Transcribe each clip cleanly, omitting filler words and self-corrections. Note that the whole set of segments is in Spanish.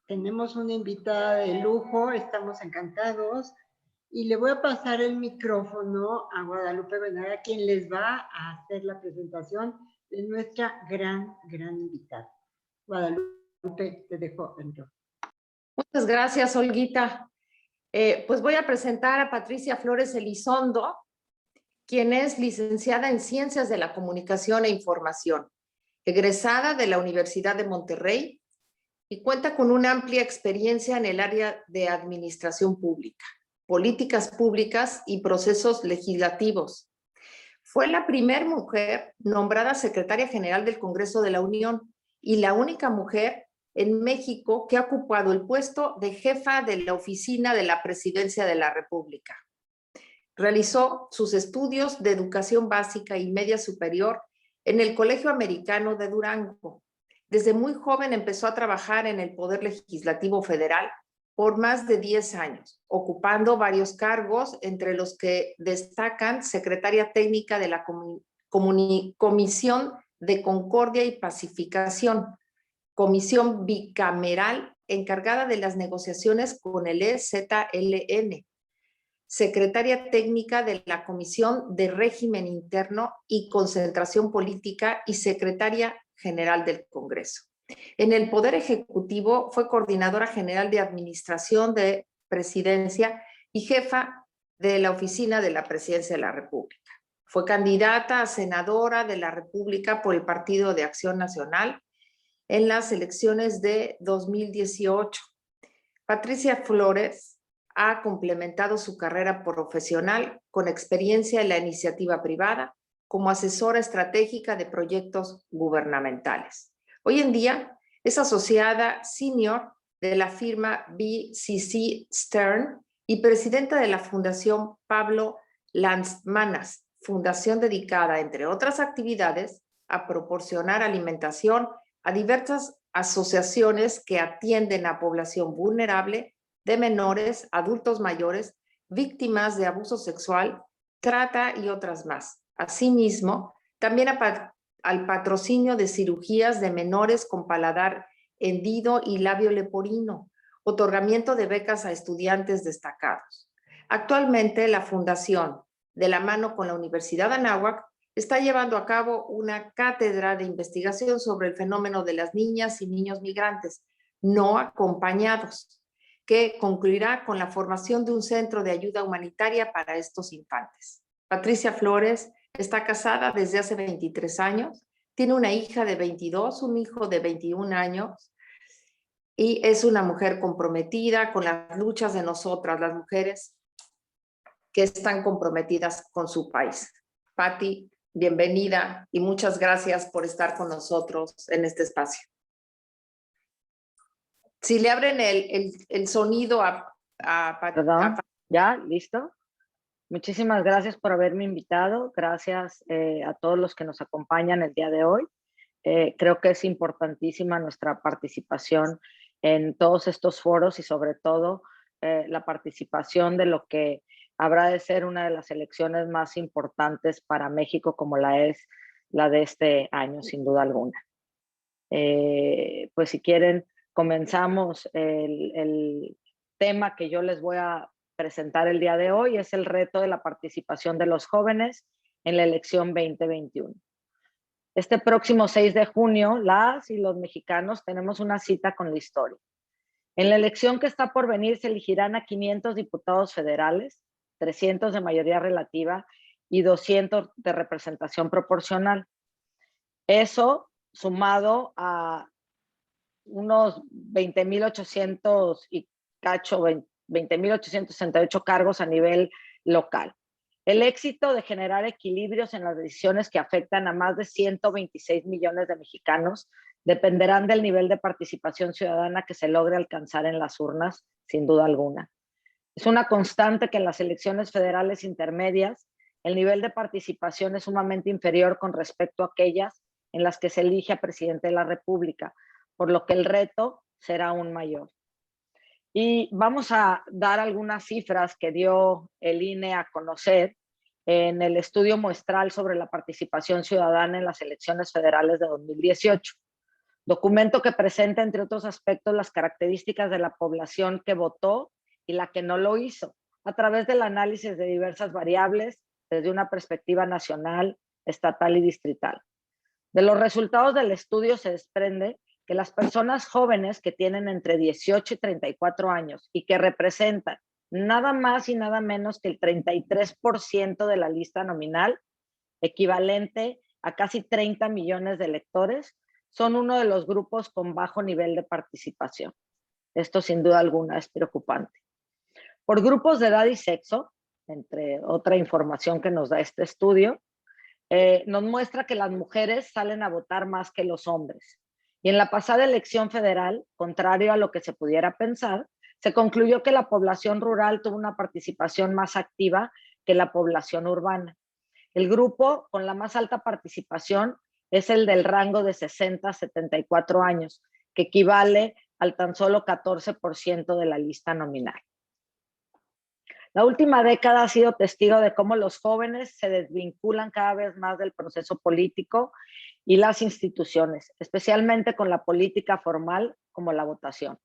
tenemos una invitada de lujo, estamos encantados. Y le voy a pasar el micrófono a Guadalupe Benaga, quien les va a hacer la presentación de nuestra gran invitada. Guadalupe, te dejo el micrófono. Muchas gracias, Olguita. Pues voy a presentar a Patricia Flores Elizondo, quien es licenciada en Ciencias de la Comunicación e Información, egresada de la Universidad de Monterrey y cuenta con una amplia experiencia en el área de administración pública, políticas públicas y procesos legislativos. Fue la primera mujer nombrada secretaria general del Congreso de la Unión y la única mujer en México que ha ocupado el puesto de jefa de la oficina de la Presidencia de la República. Realizó sus estudios de educación básica y media superior en el Colegio Americano de Durango. Desde muy joven empezó a trabajar en el Poder Legislativo Federal por más de 10 años, ocupando varios cargos, entre los que destacan secretaria técnica de la Comisión de Concordia y Pacificación, comisión bicameral encargada de las negociaciones con el EZLN, secretaria técnica de la Comisión de Régimen Interno y Concentración Política y secretaria general del Congreso. En el Poder Ejecutivo fue coordinadora general de Administración de Presidencia y jefa de la Oficina de la Presidencia de la República. Fue candidata a senadora de la República por el Partido de Acción Nacional en las elecciones de 2018. Patricia Flores ha complementado su carrera profesional con experiencia en la iniciativa privada como asesora estratégica de proyectos gubernamentales. Hoy en día es asociada senior de la firma BCC Stern y presidenta de la Fundación Pablo Landsmanas, fundación dedicada, entre otras actividades, a proporcionar alimentación a diversas asociaciones que atienden a población vulnerable de menores, adultos mayores, víctimas de abuso sexual, trata y otras más. Asimismo, también al patrocinio de cirugías de menores con paladar hendido y labio leporino, otorgamiento de becas a estudiantes destacados. Actualmente, la Fundación, de la mano con la Universidad Anáhuac, está llevando a cabo una cátedra de investigación sobre el fenómeno de las niñas y niños migrantes no acompañados, que concluirá con la formación de un centro de ayuda humanitaria para estos infantes. Patricia Flores está casada desde hace 23 años, tiene una hija de 22, un hijo de 21 años y es una mujer comprometida con las luchas de nosotras, las mujeres que están comprometidas con su país. Pati, bienvenida y muchas gracias por estar con nosotros en este espacio. Si le abren el sonido a Perdón, ¿ya? ¿Listo? Muchísimas gracias por haberme invitado. Gracias a todos los que nos acompañan el día de hoy. Creo que es importantísima nuestra participación en todos estos foros y sobre todo la participación de lo que habrá de ser una de las elecciones más importantes para México, como la es la de este año, sin duda alguna. Pues si quieren, comenzamos. El tema que yo les voy a presentar el día de hoy es el reto de la participación de los jóvenes en la elección 2021. Este próximo 6 de junio, las y los mexicanos tenemos una cita con la historia. En la elección que está por venir se elegirán a 500 diputados federales, 300 de mayoría relativa y 200 de representación proporcional. Eso sumado a unos 20,800 y cacho, 20,868 cargos a nivel local. El éxito de generar equilibrios en las decisiones que afectan a más de 126 millones de mexicanos dependerán del nivel de participación ciudadana que se logre alcanzar en las urnas, sin duda alguna. Es una constante que en las elecciones federales intermedias el nivel de participación es sumamente inferior con respecto a aquellas en las que se elige a presidente de la República, por lo que el reto será aún mayor. Y vamos a dar algunas cifras que dio el INE a conocer en el estudio muestral sobre la participación ciudadana en las elecciones federales de 2018. Documento que presenta, entre otros aspectos, las características de la población que votó y la que no lo hizo, a través del análisis de diversas variables desde una perspectiva nacional, estatal y distrital. De los resultados del estudio se desprende que las personas jóvenes que tienen entre 18 y 34 años y que representan nada más y nada menos que el 33% de la lista nominal, equivalente a casi 30 millones de electores, son uno de los grupos con bajo nivel de participación. Esto sin duda alguna es preocupante. Por grupos de edad y sexo, entre otra información que nos da este estudio, nos muestra que las mujeres salen a votar más que los hombres. Y en la pasada elección federal, contrario a lo que se pudiera pensar, se concluyó que la población rural tuvo una participación más activa que la población urbana. El grupo con la más alta participación es el del rango de 60 a 74 años, que equivale al tan solo 14% de la lista nominal. La última década ha sido testigo de cómo los jóvenes se desvinculan cada vez más del proceso político y las instituciones, especialmente con la política formal como la votación.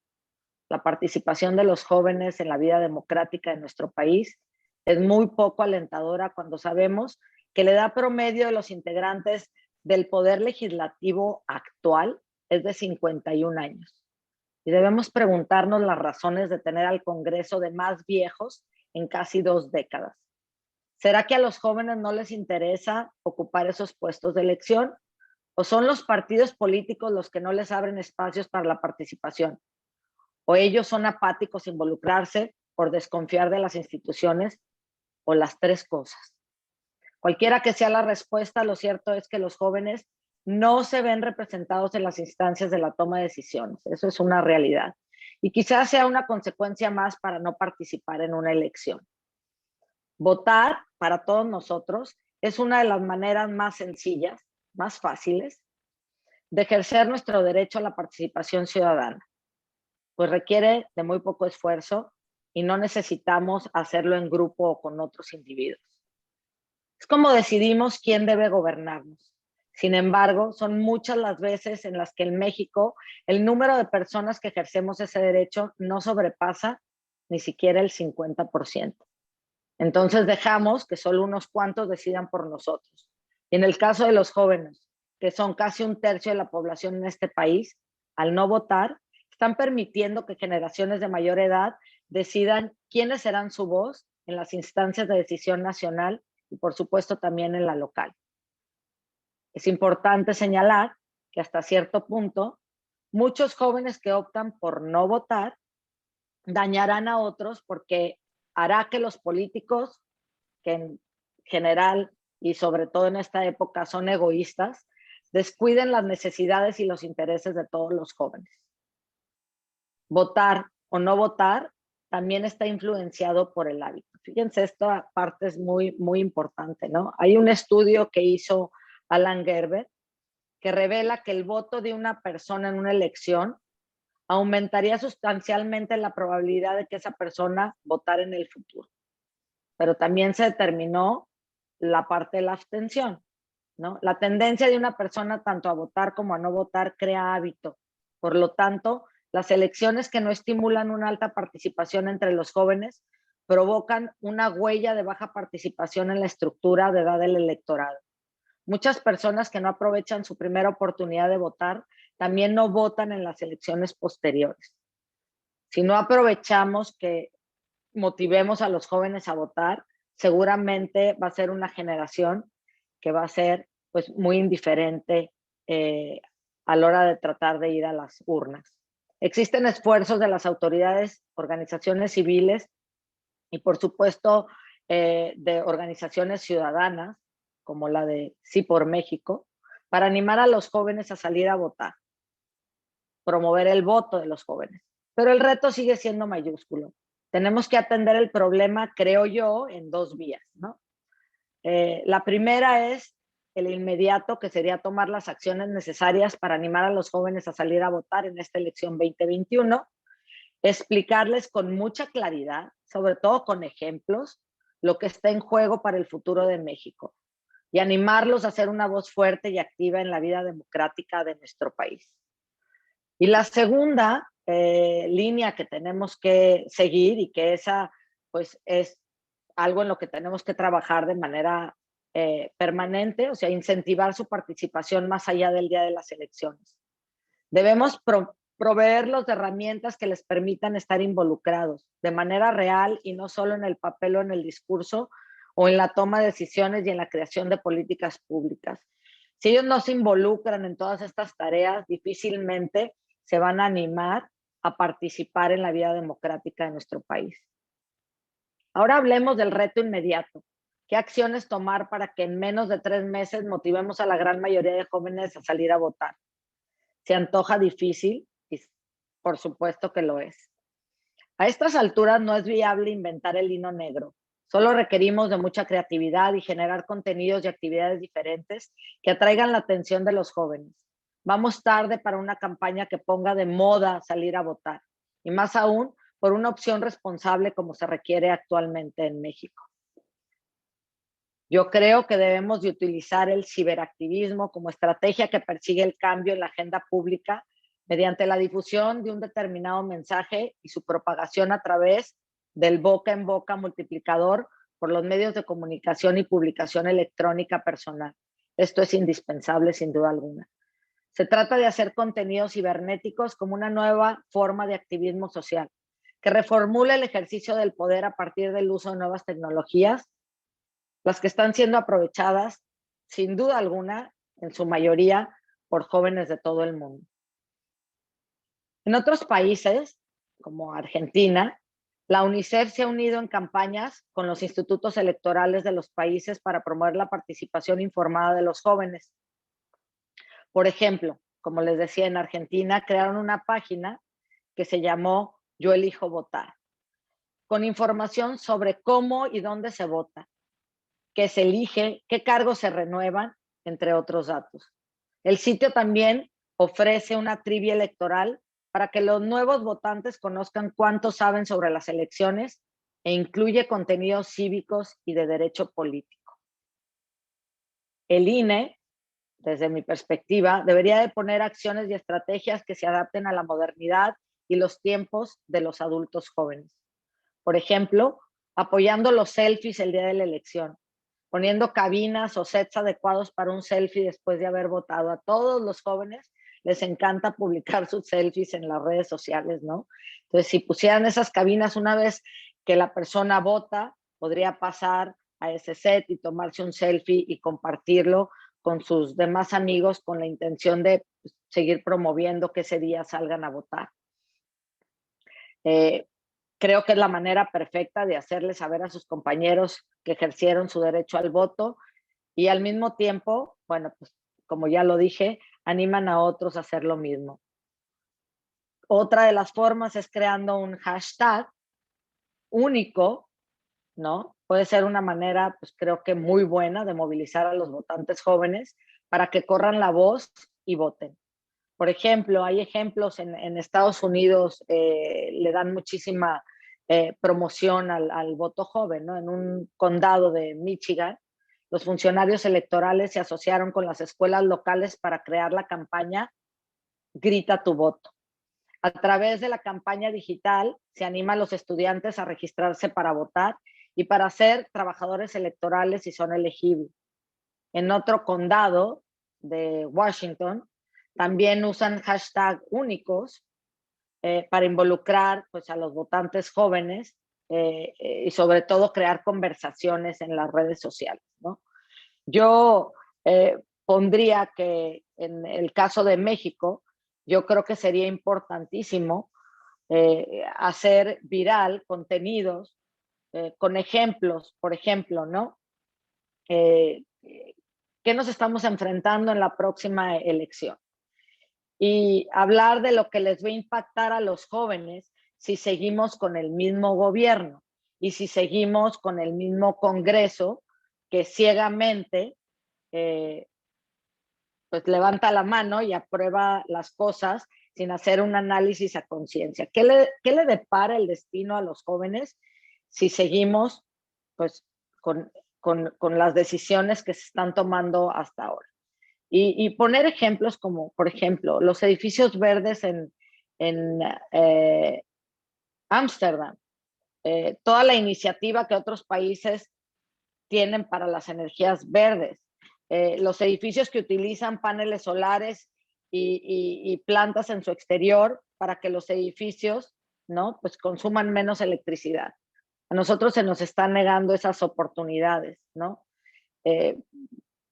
La participación de los jóvenes en la vida democrática de nuestro país es muy poco alentadora cuando sabemos que la edad promedio de los integrantes del Poder Legislativo actual es de 51 años. Y debemos preguntarnos las razones de tener al Congreso de más viejos en casi 2 décadas. ¿Será que a los jóvenes no les interesa ocupar esos puestos de elección? ¿O son los partidos políticos los que no les abren espacios para la participación? ¿O ellos son apáticos a involucrarse por desconfiar de las instituciones? ¿O las tres cosas? Cualquiera que sea la respuesta, lo cierto es que los jóvenes no se ven representados en las instancias de la toma de decisiones. Eso es una realidad. Y quizás sea una consecuencia más para no participar en una elección. Votar para todos nosotros es una de las maneras más sencillas, más fáciles, de ejercer nuestro derecho a la participación ciudadana, pues requiere de muy poco esfuerzo y no necesitamos hacerlo en grupo o con otros individuos. Es como decidimos quién debe gobernarnos. Sin embargo, son muchas las veces en las que en México el número de personas que ejercemos ese derecho no sobrepasa ni siquiera el 50%. Entonces dejamos que solo unos cuantos decidan por nosotros. Y en el caso de los jóvenes, que son casi 1/3 de la población en este país, al no votar, están permitiendo que generaciones de mayor edad decidan quiénes serán su voz en las instancias de decisión nacional y por supuesto también en la local. Es importante señalar que hasta cierto punto, muchos jóvenes que optan por no votar dañarán a otros porque hará que los políticos, que en general y sobre todo en esta época son egoístas, descuiden las necesidades y los intereses de todos los jóvenes. Votar o no votar también está influenciado por el hábito. Fíjense, esta parte es muy, muy importante, ¿no? Hay un estudio que hizo Alan Gerber que revela que el voto de una persona en una elección aumentaría sustancialmente la probabilidad de que esa persona votara en el futuro. Pero también se determinó la parte de la abstención, ¿no? La tendencia de una persona tanto a votar como a no votar crea hábito. Por lo tanto, las elecciones que no estimulan una alta participación entre los jóvenes provocan una huella de baja participación en la estructura de edad del electorado. Muchas personas que no aprovechan su primera oportunidad de votar también no votan en las elecciones posteriores. Si no aprovechamos que motivemos a los jóvenes a votar, seguramente va a ser una generación que va a ser pues muy indiferente a la hora de tratar de ir a las urnas. Existen esfuerzos de las autoridades, organizaciones civiles y por supuesto de organizaciones ciudadanas como la de Sí por México, para animar a los jóvenes a salir a votar, promover el voto de los jóvenes. Pero el reto sigue siendo mayúsculo. Tenemos que atender el problema, creo yo, en 2 vías, ¿no? La primera es el inmediato, que sería tomar las acciones necesarias para animar a los jóvenes a salir a votar en esta elección 2021, explicarles con mucha claridad, sobre todo con ejemplos, lo que está en juego para el futuro de México y animarlos a ser una voz fuerte y activa en la vida democrática de nuestro país. Y la segunda línea que tenemos que seguir, y que esa pues es algo en lo que tenemos que trabajar de manera permanente, o sea, incentivar su participación más allá del día de las elecciones. Debemos proveerlos de herramientas que les permitan estar involucrados de manera real y no solo en el papel o en el discurso o en la toma de decisiones y en la creación de políticas públicas. Si ellos no se involucran en todas estas tareas, difícilmente se van a animar a participar en la vida democrática de nuestro país. Ahora hablemos del reto inmediato. ¿Qué acciones tomar para que en menos de 3 meses motivemos a la gran mayoría de jóvenes a salir a votar? Se antoja difícil y por supuesto que lo es. A estas alturas no es viable inventar el hilo negro. Solo requerimos de mucha creatividad y generar contenidos y actividades diferentes que atraigan la atención de los jóvenes. Vamos tarde para una campaña que ponga de moda salir a votar, y más aún por una opción responsable como se requiere actualmente en México. Yo creo que debemos de utilizar el ciberactivismo como estrategia que persigue el cambio en la agenda pública mediante la difusión de un determinado mensaje y su propagación a través del boca en boca multiplicador por los medios de comunicación y publicación electrónica personal. Esto es indispensable sin duda alguna. Se trata de hacer contenidos cibernéticos como una nueva forma de activismo social, que reformule el ejercicio del poder a partir del uso de nuevas tecnologías, las que están siendo aprovechadas, sin duda alguna, en su mayoría, por jóvenes de todo el mundo. En otros países, como Argentina, la UNICEF se ha unido en campañas con los institutos electorales de los países para promover la participación informada de los jóvenes. Por ejemplo, como les decía, en Argentina crearon una página que se llamó Yo Elijo Votar, con información sobre cómo y dónde se vota, qué se elige, qué cargos se renuevan, entre otros datos. El sitio también ofrece una trivia electoral para que los nuevos votantes conozcan cuánto saben sobre las elecciones, e incluye contenidos cívicos y de derecho político. El INE, desde mi perspectiva, debería de poner acciones y estrategias que se adapten a la modernidad y los tiempos de los adultos jóvenes. Por ejemplo, apoyando los selfies el día de la elección, poniendo cabinas o sets adecuados para un selfie después de haber votado. A todos los jóvenes les encanta publicar sus selfies en las redes sociales, ¿no? Entonces, si pusieran esas cabinas una vez que la persona vota, podría pasar a ese set y tomarse un selfie y compartirlo con sus demás amigos con la intención de seguir promoviendo que ese día salgan a votar. Creo que es la manera perfecta de hacerle saber a sus compañeros que ejercieron su derecho al voto, y al mismo tiempo, bueno, pues como ya lo dije, animan a otros a hacer lo mismo. Otra de las formas es creando un hashtag único, ¿no? Puede ser una manera, pues creo que muy buena, de movilizar a los votantes jóvenes para que corran la voz y voten. Por ejemplo, hay ejemplos en Estados Unidos, le dan muchísima promoción al voto joven, ¿no? En un condado de Michigan, los funcionarios electorales se asociaron con las escuelas locales para crear la campaña Grita tu voto. A través de la campaña digital se anima a los estudiantes a registrarse para votar y para ser trabajadores electorales si son elegibles. En otro condado de Washington, también usan hashtag únicos para involucrar pues, a los votantes jóvenes y sobre todo crear conversaciones en las redes sociales, ¿no? Yo pondría que en el caso de México, yo creo que sería importantísimo hacer viral contenidos con ejemplos, por ejemplo, ¿no? ¿Qué nos estamos enfrentando en la próxima elección? Y hablar de lo que les va a impactar a los jóvenes si seguimos con el mismo gobierno y si seguimos con el mismo Congreso que ciegamente pues levanta la mano y aprueba las cosas sin hacer un análisis a conciencia. ¿Qué le depara el destino a los jóvenes si seguimos pues con las decisiones que se están tomando hasta ahora? Y poner ejemplos como, por ejemplo, los edificios verdes en Ámsterdam, toda la iniciativa que otros países tienen para las energías verdes, los edificios que utilizan paneles solares y plantas en su exterior para que los edificios, ¿no?, pues consuman menos electricidad. A nosotros se nos están negando esas oportunidades, ¿no?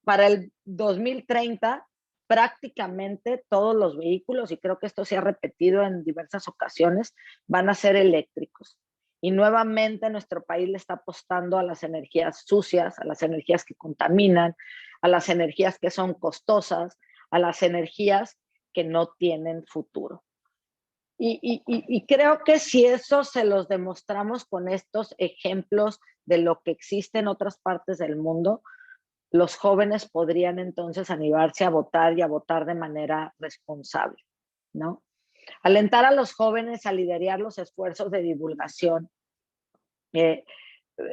Para el 2030, prácticamente todos los vehículos, y creo que esto se ha repetido en diversas ocasiones, van a ser eléctricos. Y nuevamente nuestro país le está apostando a las energías sucias, a las energías que contaminan, a las energías que son costosas, a las energías que no tienen futuro. Y creo que si eso se los demostramos con estos ejemplos de lo que existe en otras partes del mundo, los jóvenes podrían entonces animarse a votar y a votar de manera responsable, ¿no? Alentar a los jóvenes a liderar los esfuerzos de divulgación,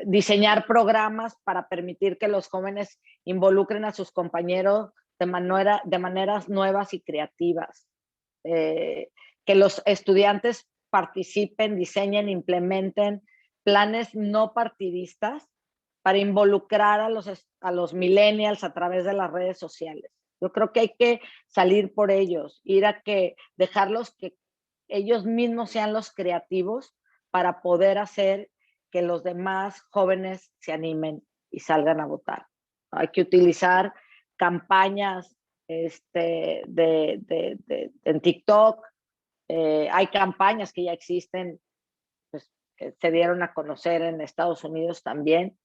diseñar programas para permitir que los jóvenes involucren a sus compañeros de maneras nuevas y creativas, que los estudiantes participen, diseñen, implementen planes no partidistas para involucrar a los millennials a través de las redes sociales. Yo creo que hay que salir por ellos, dejarlos que ellos mismos sean los creativos para poder hacer que los demás jóvenes se animen y salgan a votar. Hay que utilizar campañas en TikTok. Hay campañas que ya existen, pues, que se dieron a conocer en Estados Unidos también,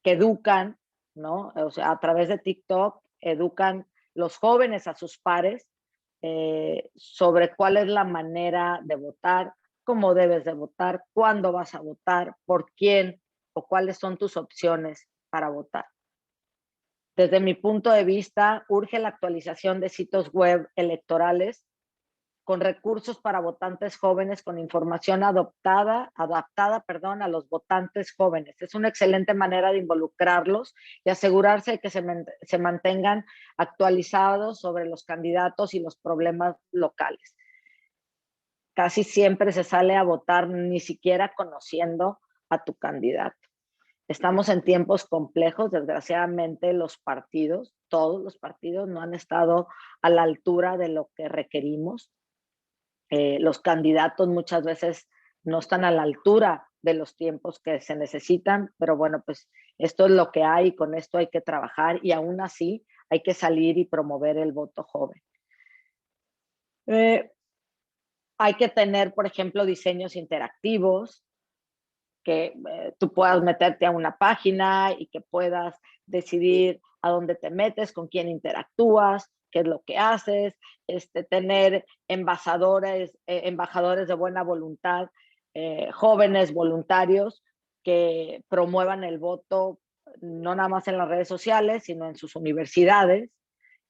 que educan, ¿no? O sea, a través de TikTok educan los jóvenes a sus pares sobre cuál es la manera de votar, cómo debes de votar, cuándo vas a votar, por quién o cuáles son tus opciones para votar. Desde mi punto de vista, urge la actualización de sitios web electorales con recursos para votantes jóvenes, con información adaptada, a los votantes jóvenes. Es una excelente manera de involucrarlos y asegurarse de que se mantengan actualizados sobre los candidatos y los problemas locales. Casi siempre se sale a votar ni siquiera conociendo a tu candidato. Estamos en tiempos complejos, desgraciadamente todos los partidos no han estado a la altura de lo que requerimos. Los candidatos muchas veces no están a la altura de los tiempos que se necesitan, pero bueno, pues esto es lo que hay y con esto hay que trabajar y aún así hay que salir y promover el voto joven. Hay que tener, por ejemplo, diseños interactivos, que tú puedas meterte a una página y que puedas decidir a dónde te metes, con quién interactúas, qué es lo que haces, tener embajadores de buena voluntad, jóvenes voluntarios que promuevan el voto no nada más en las redes sociales, sino en sus universidades.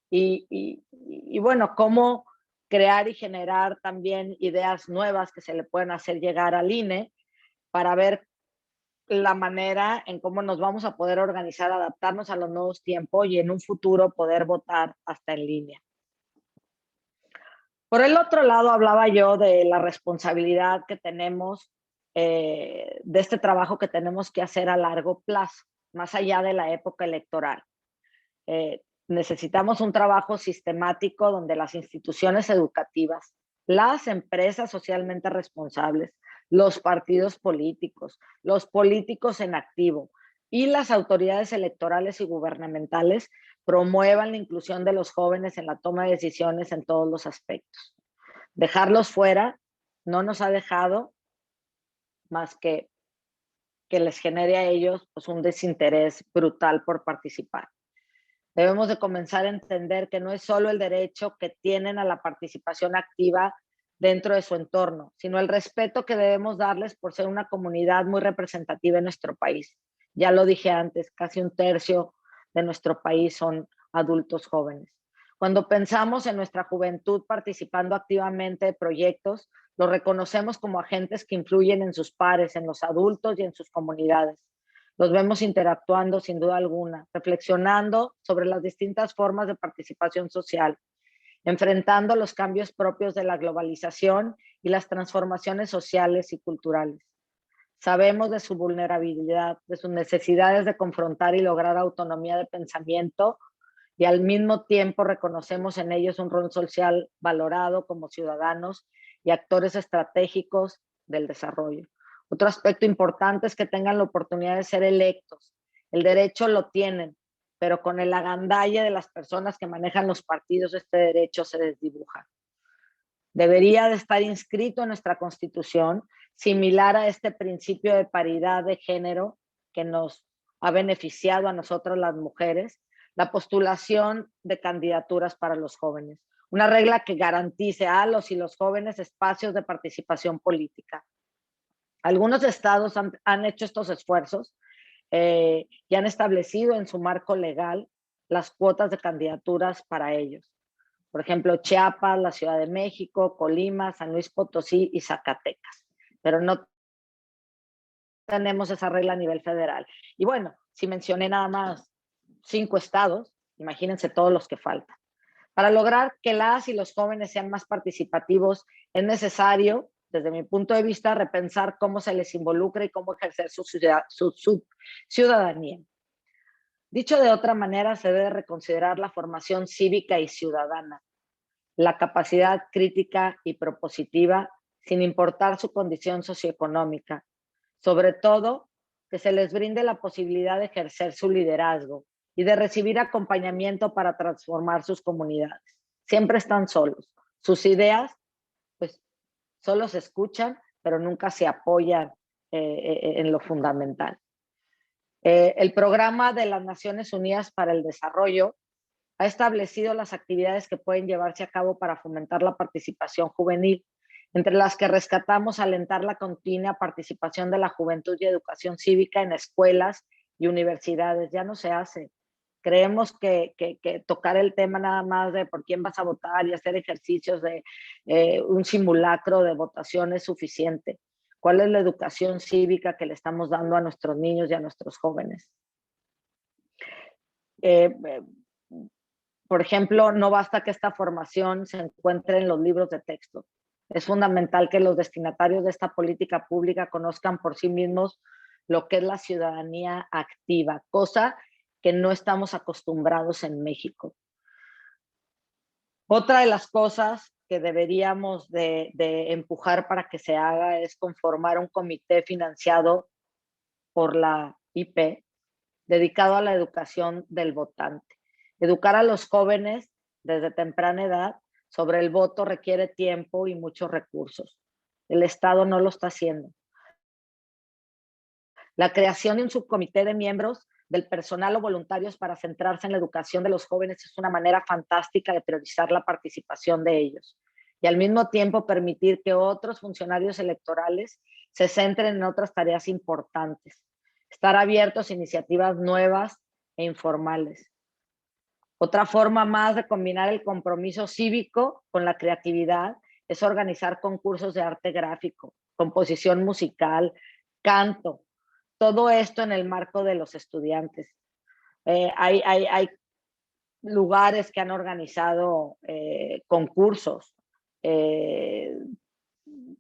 Y bueno, cómo crear y generar también ideas nuevas que se le pueden hacer llegar al INE para ver la manera en cómo nos vamos a poder organizar, adaptarnos a los nuevos tiempos y en un futuro poder votar hasta en línea. Por el otro lado, hablaba yo de la responsabilidad que tenemos, de este trabajo que tenemos que hacer a largo plazo, más allá de la época electoral. Necesitamos un trabajo sistemático donde las instituciones educativas, las empresas socialmente responsables, los partidos políticos, los políticos en activo y las autoridades electorales y gubernamentales promuevan la inclusión de los jóvenes en la toma de decisiones en todos los aspectos. Dejarlos fuera no nos ha dejado más que les genere a ellos pues, un desinterés brutal por participar. Debemos de comenzar a entender que no es solo el derecho que tienen a la participación activa dentro de su entorno, sino el respeto que debemos darles por ser una comunidad muy representativa en nuestro país. Ya lo dije antes, casi un tercio de nuestro país son adultos jóvenes. Cuando pensamos en nuestra juventud participando activamente de proyectos, los reconocemos como agentes que influyen en sus pares, en los adultos y en sus comunidades. Los vemos interactuando sin duda alguna, reflexionando sobre las distintas formas de participación social, enfrentando los cambios propios de la globalización y las transformaciones sociales y culturales. Sabemos de su vulnerabilidad, de sus necesidades de confrontar y lograr autonomía de pensamiento, y al mismo tiempo reconocemos en ellos un rol social valorado como ciudadanos y actores estratégicos del desarrollo. Otro aspecto importante es que tengan la oportunidad de ser electos. El derecho lo tienen, pero con el agandalle de las personas que manejan los partidos, este derecho se desdibuja. Debería de estar inscrito en nuestra Constitución, similar a este principio de paridad de género que nos ha beneficiado a nosotras las mujeres, la postulación de candidaturas para los jóvenes. Una regla que garantice a los y los jóvenes espacios de participación política. Algunos estados han hecho estos esfuerzos y han establecido en su marco legal las cuotas de candidaturas para ellos. Por ejemplo, Chiapas, la Ciudad de México, Colima, San Luis Potosí y Zacatecas. Pero no tenemos esa regla a nivel federal. Y bueno, si mencioné nada más 5 estados, imagínense todos los que faltan. Para lograr que las y los jóvenes sean más participativos, es necesario, desde mi punto de vista, repensar cómo se les involucra y cómo ejercer su ciudadanía. Dicho de otra manera, se debe reconsiderar la formación cívica y ciudadana, la capacidad crítica y propositiva, sin importar su condición socioeconómica. Sobre todo, que se les brinde la posibilidad de ejercer su liderazgo y de recibir acompañamiento para transformar sus comunidades. Siempre están solos. Sus ideas, pues, solo se escuchan, pero nunca se apoyan en lo fundamental. El Programa de las Naciones Unidas para el Desarrollo ha establecido las actividades que pueden llevarse a cabo para fomentar la participación juvenil, entre las que rescatamos alentar la continua participación de la juventud y educación cívica en escuelas y universidades. Ya no se hace. Creemos que tocar el tema nada más de por quién vas a votar y hacer ejercicios de un simulacro de votación es suficiente. ¿Cuál es la educación cívica que le estamos dando a nuestros niños y a nuestros jóvenes? Por ejemplo, no basta que esta formación se encuentre en los libros de texto. Es fundamental que los destinatarios de esta política pública conozcan por sí mismos lo que es la ciudadanía activa, cosa que no estamos acostumbrados en México. Otra de las cosas que deberíamos de empujar para que se haga es conformar un comité financiado por la IP dedicado a la educación del votante. Educar a los jóvenes desde temprana edad sobre el voto requiere tiempo y muchos recursos. El Estado no lo está haciendo. La creación de un subcomité de miembros del personal o voluntarios para centrarse en la educación de los jóvenes es una manera fantástica de priorizar la participación de ellos y al mismo tiempo permitir que otros funcionarios electorales se centren en otras tareas importantes. Estar abiertos a iniciativas nuevas e informales. Otra forma más de combinar el compromiso cívico con la creatividad es organizar concursos de arte gráfico, composición musical, canto, todo esto en el marco de los estudiantes. Hay lugares que han organizado concursos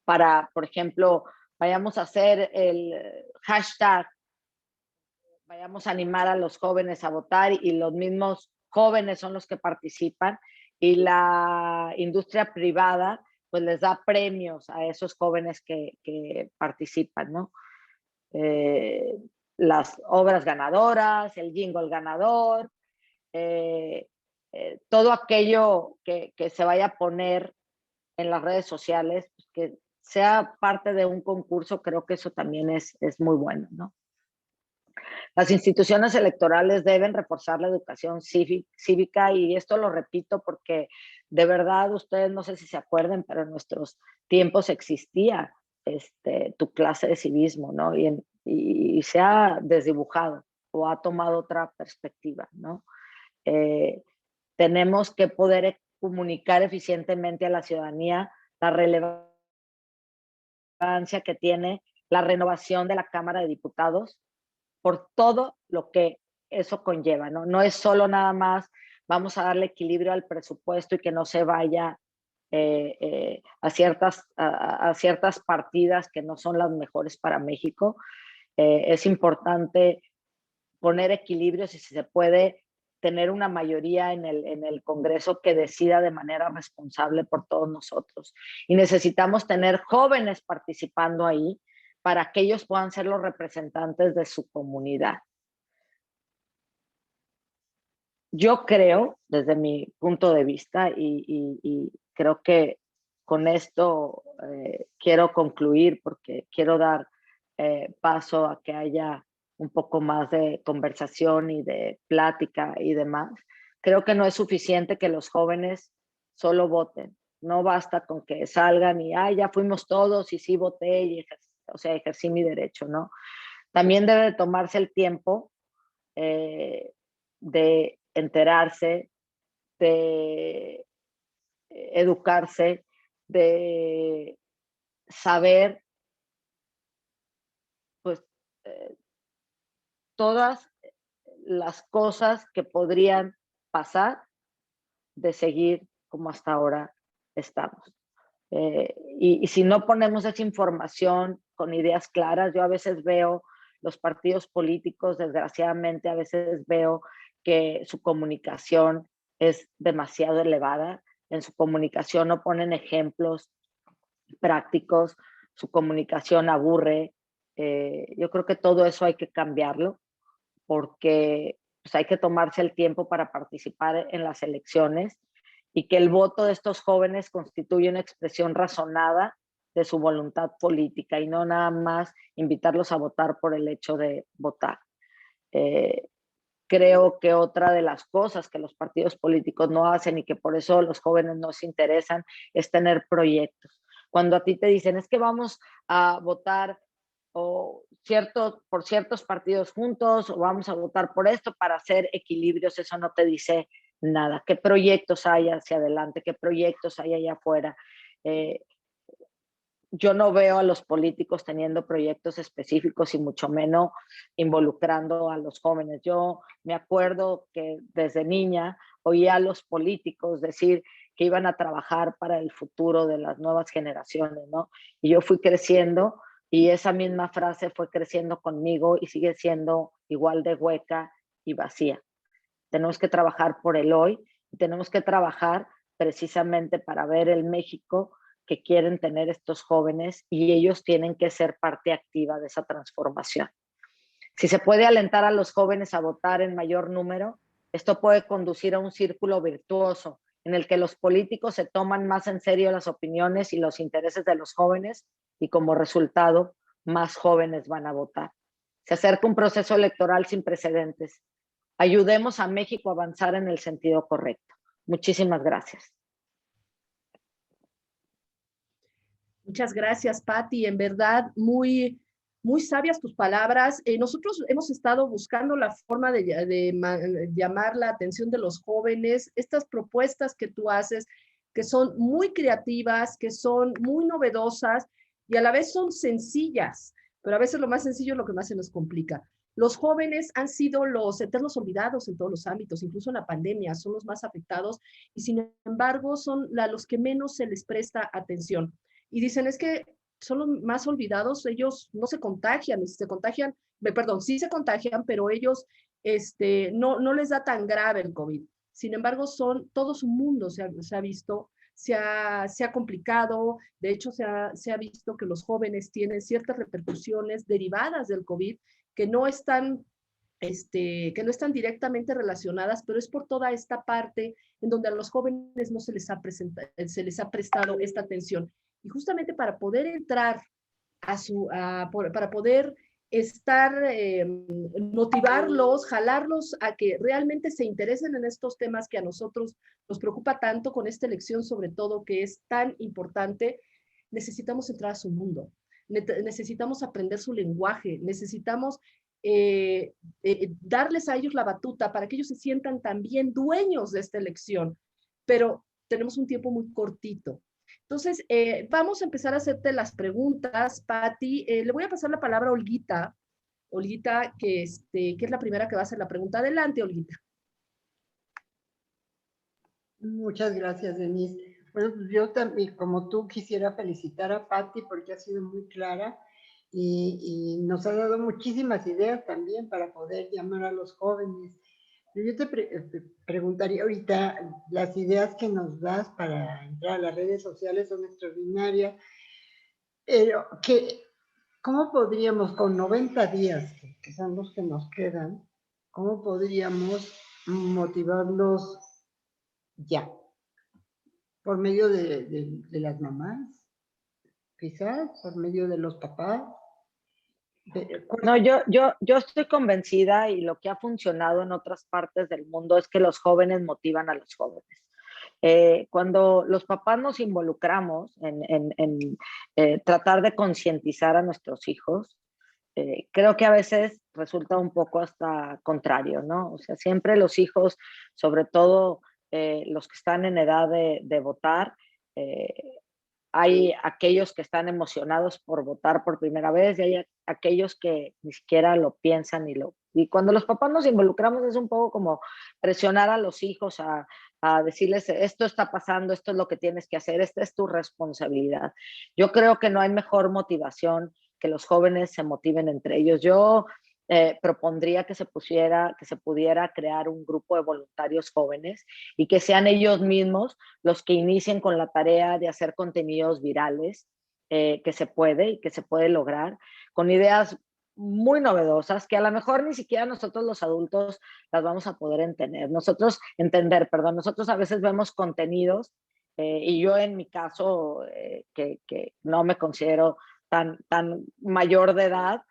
para, por ejemplo, vayamos a hacer el hashtag, vayamos a animar a los jóvenes a votar y los mismos jóvenes son los que participan y la industria privada pues les da premios a esos jóvenes que participan, ¿no? Las obras ganadoras, el jingle ganador, todo aquello que se vaya a poner en las redes sociales, pues que sea parte de un concurso, creo que eso también es muy bueno, ¿no? Las instituciones electorales deben reforzar la educación cívica y esto lo repito porque de verdad ustedes no sé si se acuerden, pero en nuestros tiempos existía tu clase de civismo, ¿no? Y se ha desdibujado o ha tomado otra perspectiva, ¿no? Tenemos que poder comunicar eficientemente a la ciudadanía la relevancia que tiene la renovación de la Cámara de Diputados por todo lo que eso conlleva, ¿no? No es solo nada más vamos a darle equilibrio al presupuesto y que no se vaya a ciertas partidas que no son las mejores para México. Es importante poner equilibrios y si se puede tener una mayoría en el Congreso que decida de manera responsable por todos nosotros. Y necesitamos tener jóvenes participando ahí para que ellos puedan ser los representantes de su comunidad. Yo creo, desde mi punto de vista, y creo que con esto quiero concluir porque quiero dar paso a que haya un poco más de conversación y de plática y demás. Creo que no es suficiente que los jóvenes solo voten. No basta con que salgan y ya fuimos todos y sí voté y ejercí mi derecho, ¿no? También debe de tomarse el tiempo de enterarse, de educarse, de saber, pues, todas las cosas que podrían pasar de seguir como hasta ahora estamos. Y si no ponemos esa información con ideas claras, yo a veces veo los partidos políticos, desgraciadamente, a veces veo que su comunicación es demasiado elevada. En su comunicación no ponen ejemplos prácticos, su comunicación aburre. Yo creo que todo eso hay que cambiarlo porque pues, hay que tomarse el tiempo para participar en las elecciones y que el voto de estos jóvenes constituye una expresión razonada de su voluntad política y no nada más invitarlos a votar por el hecho de votar. Creo que otra de las cosas que los partidos políticos no hacen y que por eso los jóvenes no se interesan es tener proyectos. Cuando a ti te dicen es que vamos a votar por ciertos partidos juntos o vamos a votar por esto para hacer equilibrios, eso no te dice nada. ¿Qué proyectos hay hacia adelante? ¿Qué proyectos hay allá afuera? Yo no veo a los políticos teniendo proyectos específicos y mucho menos involucrando a los jóvenes. Yo me acuerdo que desde niña oía a los políticos decir que iban a trabajar para el futuro de las nuevas generaciones, ¿no? Y yo fui creciendo y esa misma frase fue creciendo conmigo y sigue siendo igual de hueca y vacía. Tenemos que trabajar por el hoy y tenemos que trabajar precisamente para ver el México que quieren tener estos jóvenes y ellos tienen que ser parte activa de esa transformación. Si se puede alentar a los jóvenes a votar en mayor número, esto puede conducir a un círculo virtuoso en el que los políticos se toman más en serio las opiniones y los intereses de los jóvenes y como resultado, más jóvenes van a votar. Se acerca un proceso electoral sin precedentes. Ayudemos a México a avanzar en el sentido correcto. Muchísimas gracias. Muchas gracias, Patti. En verdad, muy sabias tus palabras. Nosotros hemos estado buscando la forma de llamar la atención de los jóvenes. Estas propuestas que tú haces, que son muy creativas, que son muy novedosas y a la vez son sencillas, pero a veces lo más sencillo es lo que más se nos complica. Los jóvenes han sido los eternos olvidados en todos los ámbitos, incluso en la pandemia, son los más afectados y sin embargo son los que menos se les presta atención. Y dicen, es que son los más olvidados, ellos no se contagian, sí se contagian, pero ellos no les da tan grave el COVID. Sin embargo, todo su mundo se ha visto, se ha complicado, de hecho se ha visto que los jóvenes tienen ciertas repercusiones derivadas del COVID que no están directamente relacionadas, pero es por toda esta parte en donde a los jóvenes no se les ha prestado esta atención. Y justamente para poder entrar para poder motivarlos, jalarlos a que realmente se interesen en estos temas que a nosotros nos preocupa tanto con esta elección, sobre todo que es tan importante, necesitamos entrar a su mundo, necesitamos aprender su lenguaje, necesitamos darles a ellos la batuta para que ellos se sientan también dueños de esta elección, pero tenemos un tiempo muy cortito. Entonces, vamos a empezar a hacerte las preguntas, Patti. Le voy a pasar la palabra a Olguita. Olguita, que es la primera que va a hacer la pregunta. Adelante, Olguita. Muchas gracias, Denise. Bueno, pues yo también, como tú, quisiera felicitar a Patti porque ha sido muy clara y nos ha dado muchísimas ideas también para poder llamar a los jóvenes. Yo te preguntaría ahorita, las ideas que nos das para entrar a las redes sociales son extraordinarias, pero ¿cómo podríamos, con 90 días, que son los que nos quedan, cómo podríamos motivarlos ya? Por medio de las mamás, quizás, por medio de los papás. No, yo estoy convencida y lo que ha funcionado en otras partes del mundo es que los jóvenes motivan a los jóvenes. Cuando los papás nos involucramos en tratar de concientizar a nuestros hijos, creo que a veces resulta un poco hasta contrario, ¿no? O sea, siempre los hijos, sobre todo los que están en edad de votar, hay aquellos que están emocionados por votar por primera vez y hay aquellos que ni siquiera lo piensan y cuando los papás nos involucramos es un poco como presionar a los hijos a decirles esto está pasando, esto es lo que tienes que hacer, esta es tu responsabilidad. Yo creo que no hay mejor motivación que los jóvenes se motiven entre ellos. Yo propondría que se pudiera crear un grupo de voluntarios jóvenes y que sean ellos mismos los que inicien con la tarea de hacer contenidos virales, que se puede lograr, con ideas muy novedosas que a lo mejor ni siquiera nosotros los adultos las vamos a poder entender. Nosotros a veces vemos contenidos y yo en mi caso, que no me considero tan mayor de edad,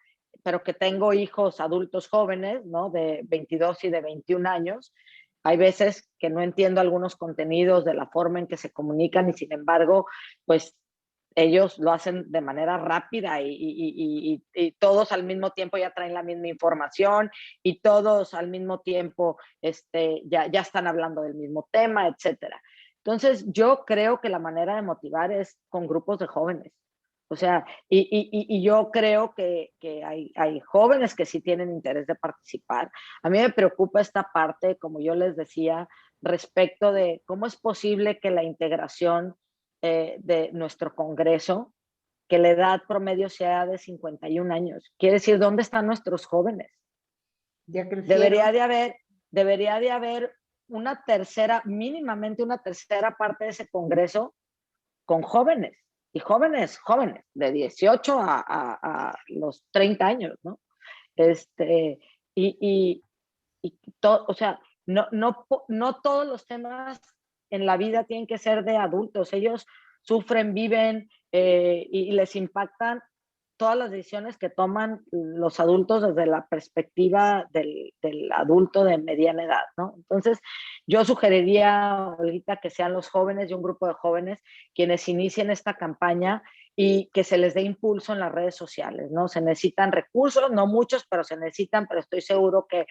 pero que tengo hijos adultos jóvenes, ¿no? De 22 y de 21 años. Hay veces que no entiendo algunos contenidos de la forma en que se comunican y sin embargo, pues ellos lo hacen de manera rápida y todos al mismo tiempo ya traen la misma información y todos al mismo tiempo ya están hablando del mismo tema, etcétera. Entonces, yo creo que la manera de motivar es con grupos de jóvenes. O sea, y yo creo que hay jóvenes que sí tienen interés de participar. A mí me preocupa esta parte, como yo les decía, respecto de cómo es posible que la integración de nuestro Congreso, que la edad promedio sea de 51 años. Quiere decir, ¿dónde están nuestros jóvenes? Ya crecieron. Debería de haber mínimamente una tercera parte de ese Congreso con jóvenes. Y jóvenes, de 18 a los 30 años, ¿no? O sea, no todos los temas en la vida tienen que ser de adultos. Ellos sufren, viven y les impactan todas las decisiones que toman los adultos desde la perspectiva del adulto de mediana edad, ¿no? Entonces, yo sugeriría ahorita que sean los jóvenes y un grupo de jóvenes quienes inicien esta campaña y que se les dé impulso en las redes sociales, ¿no? Se necesitan recursos, no muchos, pero se necesitan, pero estoy seguro que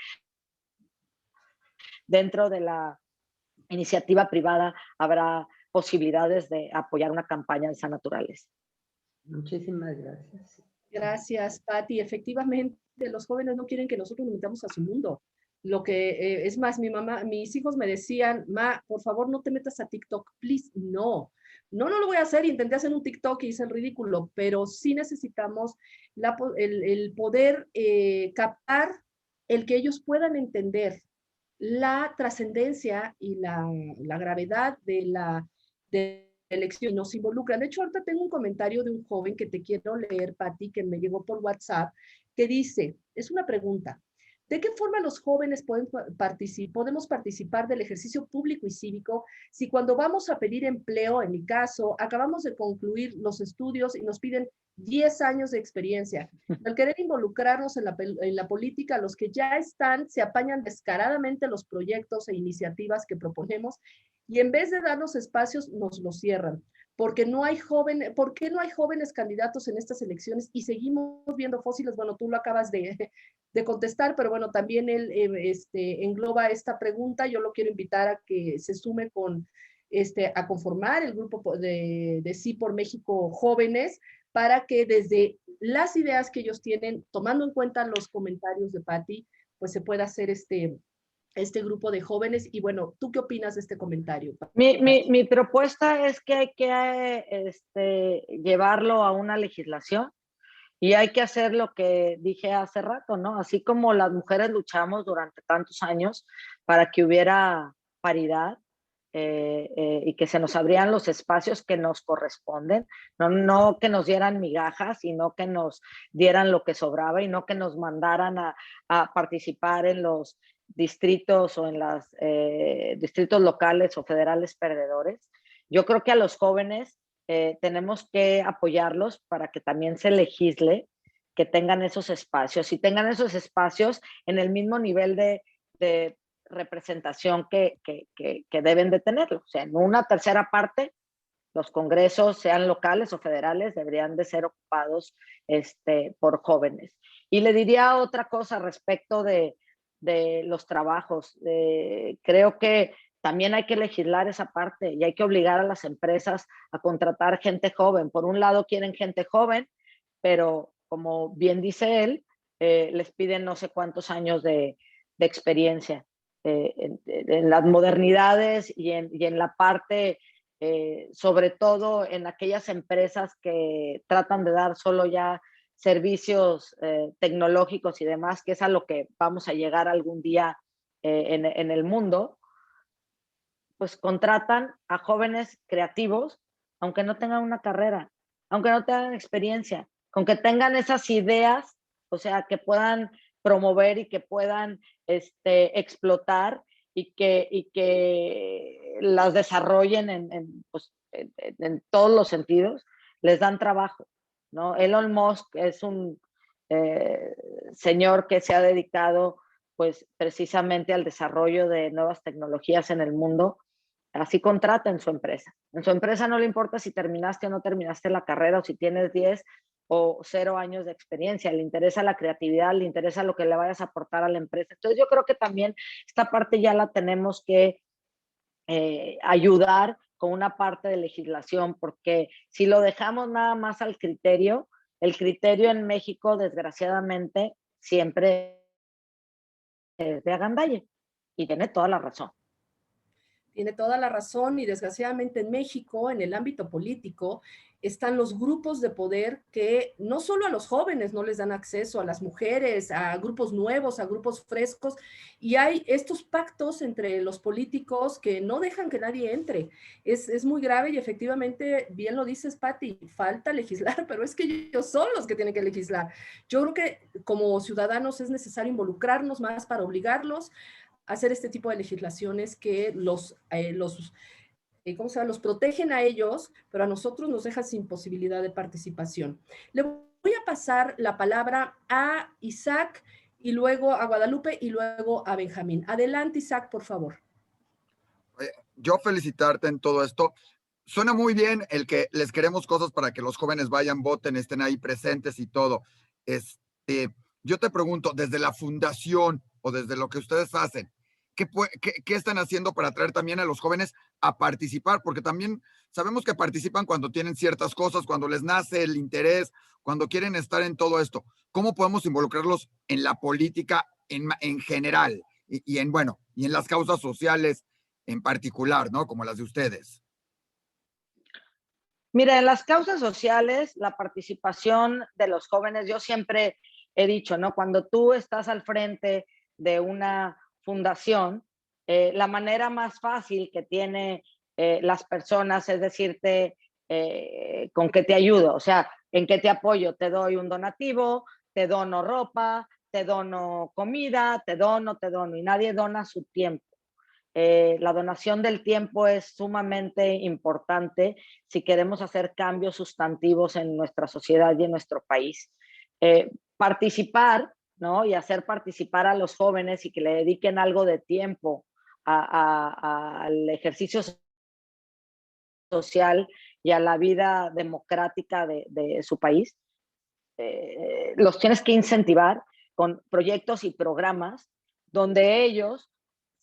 dentro de la iniciativa privada habrá posibilidades de apoyar una campaña de San Naturales. Muchísimas gracias. Gracias, Patti. Efectivamente, los jóvenes no quieren que nosotros nos metamos a su mundo. Lo que es más, mis hijos me decían, Ma, por favor no te metas a TikTok, please. No lo voy a hacer. Intenté hacer un TikTok y hice el ridículo, pero sí necesitamos el poder captar, el que ellos puedan entender la trascendencia y la gravedad de la elección, nos involucran. De hecho, ahorita tengo un comentario de un joven que te quiero leer, Patti, que me llegó por WhatsApp, que dice, es una pregunta, ¿de qué forma los jóvenes podemos participar del ejercicio público y cívico si cuando vamos a pedir empleo, en mi caso, acabamos de concluir los estudios y nos piden 10 años de experiencia? Al querer involucrarnos en la política, los que ya están se apañan descaradamente los proyectos e iniciativas que proponemos y en vez de darnos espacios, nos los cierran. ¿Por qué no hay jóvenes candidatos en estas elecciones y seguimos viendo fósiles? Bueno, tú lo acabas de contestar, pero bueno, también él engloba esta pregunta. Yo lo quiero invitar a que se sume a conformar el grupo de Sí por México Jóvenes, para que desde las ideas que ellos tienen, tomando en cuenta los comentarios de Patti, pues se pueda hacer este grupo de jóvenes. Y bueno, ¿tú qué opinas de este comentario, Patti? Mi propuesta es que hay que llevarlo a una legislación y hay que hacer lo que dije hace rato, ¿no? Así como las mujeres luchamos durante tantos años para que hubiera paridad, y que se nos abrían los espacios que nos corresponden, no que nos dieran migajas, sino que nos dieran lo que sobraba y no que nos mandaran a participar en los distritos o en los distritos locales o federales perdedores. Yo creo que a los jóvenes tenemos que apoyarlos para que también se legisle, que tengan esos espacios y tengan esos espacios en el mismo nivel de representación que deben de tenerlo. O sea, en una tercera parte, los congresos, sean locales o federales, deberían de ser ocupados por jóvenes. Y le diría otra cosa respecto de los trabajos. Creo que también hay que legislar esa parte y hay que obligar a las empresas a contratar gente joven. Por un lado quieren gente joven, pero como bien dice él, les piden no sé cuántos años de experiencia. En las modernidades y en la parte, sobre todo en aquellas empresas que tratan de dar solo ya servicios tecnológicos y demás, que es a lo que vamos a llegar algún día en el mundo, pues contratan a jóvenes creativos, aunque no tengan una carrera, aunque no tengan experiencia, con que tengan esas ideas, o sea, que puedan promover y que puedan explotar y que las desarrollen en todos los sentidos, les dan trabajo, ¿no? Elon Musk es un señor que se ha dedicado pues precisamente al desarrollo de nuevas tecnologías en el mundo. Así contrata en su empresa. En su empresa no le importa si terminaste o no terminaste la carrera o si tienes 10 o 0 años de experiencia, le interesa la creatividad, le interesa lo que le vayas a aportar a la empresa. Entonces yo creo que también esta parte ya la tenemos que ayudar con una parte de legislación, porque si lo dejamos nada más al criterio, el criterio en México desgraciadamente siempre es de agandalle y tiene toda la razón. Tiene toda la razón y desgraciadamente en México, en el ámbito político, están los grupos de poder que no solo a los jóvenes no les dan acceso, a las mujeres, a grupos nuevos, a grupos frescos, y hay estos pactos entre los políticos que no dejan que nadie entre. Es muy grave y efectivamente, bien lo dices, Patti, falta legislar, pero es que ellos son los que tienen que legislar. Yo creo que como ciudadanos es necesario involucrarnos más para obligarlos hacer este tipo de legislaciones que los protegen a ellos, pero a nosotros nos deja sin posibilidad de participación. Le voy a pasar la palabra a Isaac y luego a Guadalupe y luego a Benjamín. Adelante, Isaac, por favor. Yo felicitarte en todo esto. Suena muy bien el que les queremos cosas para que los jóvenes vayan, voten, estén ahí presentes y todo. Yo te pregunto, desde la fundación o desde lo que ustedes hacen, ¿qué están haciendo para atraer también a los jóvenes a participar? Porque también sabemos que participan cuando tienen ciertas cosas, cuando les nace el interés, cuando quieren estar en todo esto. ¿Cómo podemos involucrarlos en la política en general y en las causas sociales en particular, ¿no? Como las de ustedes? Mira, en las causas sociales, la participación de los jóvenes, yo siempre he dicho, ¿no? Cuando tú estás al frente de una fundación, la manera más fácil que tiene las personas es decirte con qué te ayudo, o sea, en qué te apoyo, te doy un donativo, te dono ropa, te dono comida, te dono, y nadie dona su tiempo. La donación del tiempo es sumamente importante si queremos hacer cambios sustantivos en nuestra sociedad y en nuestro país. Participar, ¿no? Y hacer participar a los jóvenes y que le dediquen algo de tiempo al ejercicio social y a la vida democrática de su país. Los tienes que incentivar con proyectos y programas donde ellos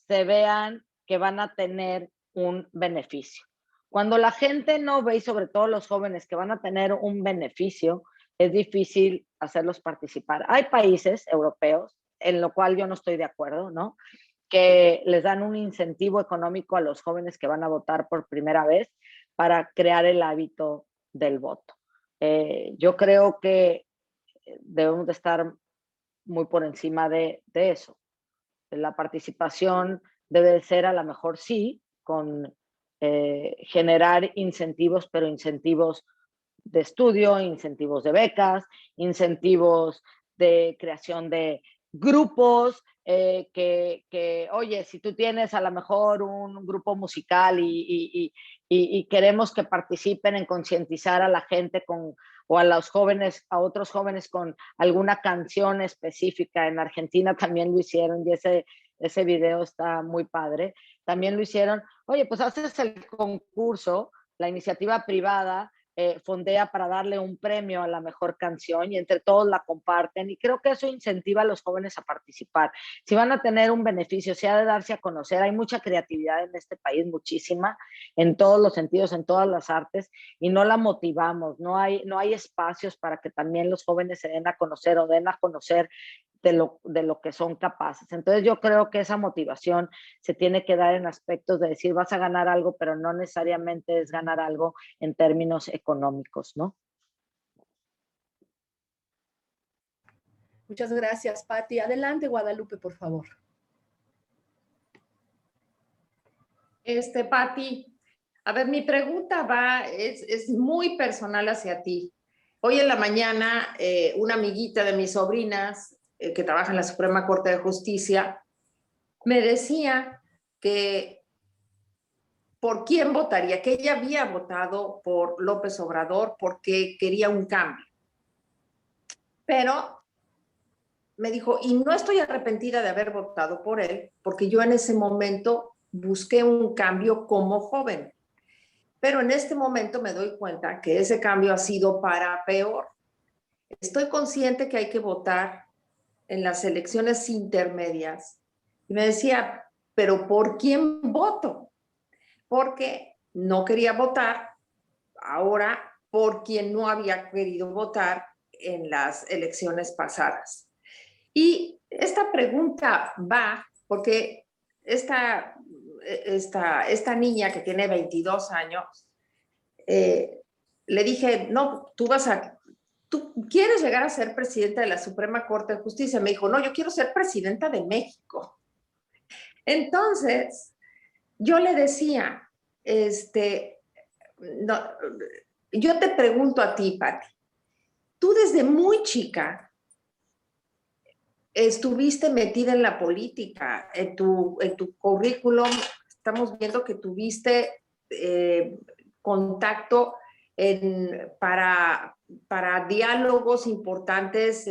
se vean que van a tener un beneficio. Cuando la gente no ve, y sobre todo los jóvenes, que van a tener un beneficio, es difícil hacerlos participar. Hay países europeos, en lo cual yo no estoy de acuerdo, ¿no?, que les dan un incentivo económico a los jóvenes que van a votar por primera vez para crear el hábito del voto. Yo creo que debemos de estar muy por encima de eso. La participación debe de ser, a lo mejor sí, con generar incentivos, pero incentivos de estudio, incentivos de becas, incentivos de creación de grupos, oye, si tú tienes a lo mejor un grupo musical y queremos que participen en concientizar a la gente o a los jóvenes, a otros jóvenes con alguna canción específica. En Argentina también lo hicieron y ese video está muy padre. También lo hicieron, oye, pues haces el concurso, la iniciativa privada fondea para darle un premio a la mejor canción y entre todos la comparten, y creo que eso incentiva a los jóvenes a participar. Si van a tener un beneficio, si ha de darse a conocer, hay mucha creatividad en este país, muchísima, en todos los sentidos, en todas las artes, y no la motivamos, no hay espacios para que también los jóvenes se den a conocer o den a conocer de lo que son capaces. Entonces yo creo que esa motivación se tiene que dar en aspectos de decir, vas a ganar algo, pero no necesariamente es ganar algo en términos económicos, ¿no? Muchas gracias, Pati. Adelante, Guadalupe, por favor. Pati, a ver, mi pregunta es muy personal hacia ti. Hoy en la mañana, una amiguita de mis sobrinas, que trabaja en la Suprema Corte de Justicia, me decía que por quién votaría, que ella había votado por López Obrador porque quería un cambio. Pero me dijo, y no estoy arrepentida de haber votado por él, porque yo en ese momento busqué un cambio como joven. Pero en este momento me doy cuenta que ese cambio ha sido para peor. Estoy consciente que hay que votar en las elecciones intermedias. Y me decía, ¿pero por quién voto? Porque no quería votar ahora por quien no había querido votar en las elecciones pasadas. Y esta pregunta va porque esta niña que tiene 22 años, le dije, no, tú quieres llegar a ser presidenta de la Suprema Corte de Justicia. Me dijo, no, yo quiero ser presidenta de México. Entonces, yo le decía, no, yo te pregunto a ti, Pati, tú desde muy chica estuviste metida en la política, en tu currículum estamos viendo que tuviste contacto para diálogos importantes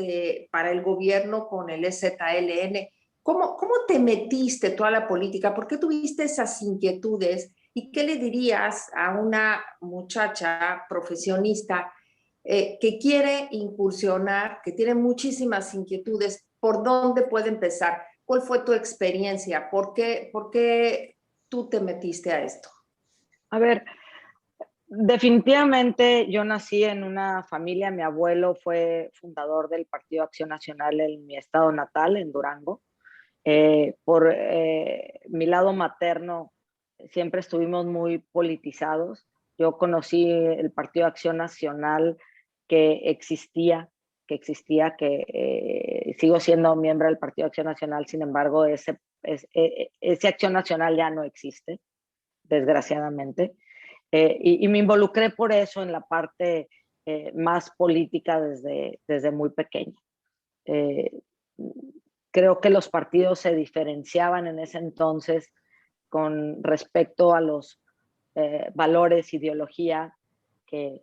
para el gobierno con el EZLN. ¿Cómo te metiste tú a la política? ¿Por qué tuviste esas inquietudes? ¿Y qué le dirías a una muchacha profesionista que quiere incursionar, que tiene muchísimas inquietudes? ¿Por dónde puede empezar? ¿Cuál fue tu experiencia? ¿Por qué tú te metiste a esto? A ver, definitivamente yo nací en una familia, mi abuelo fue fundador del Partido Acción Nacional en mi estado natal, en Durango. Por mi lado materno siempre estuvimos muy politizados. Yo conocí el Partido Acción Nacional que existía, sigo siendo miembro del Partido Acción Nacional, sin embargo, ese Acción Nacional ya no existe, desgraciadamente. Y me involucré por eso en la parte más política desde muy pequeña. Creo que los partidos se diferenciaban en ese entonces con respecto a los valores, ideología, que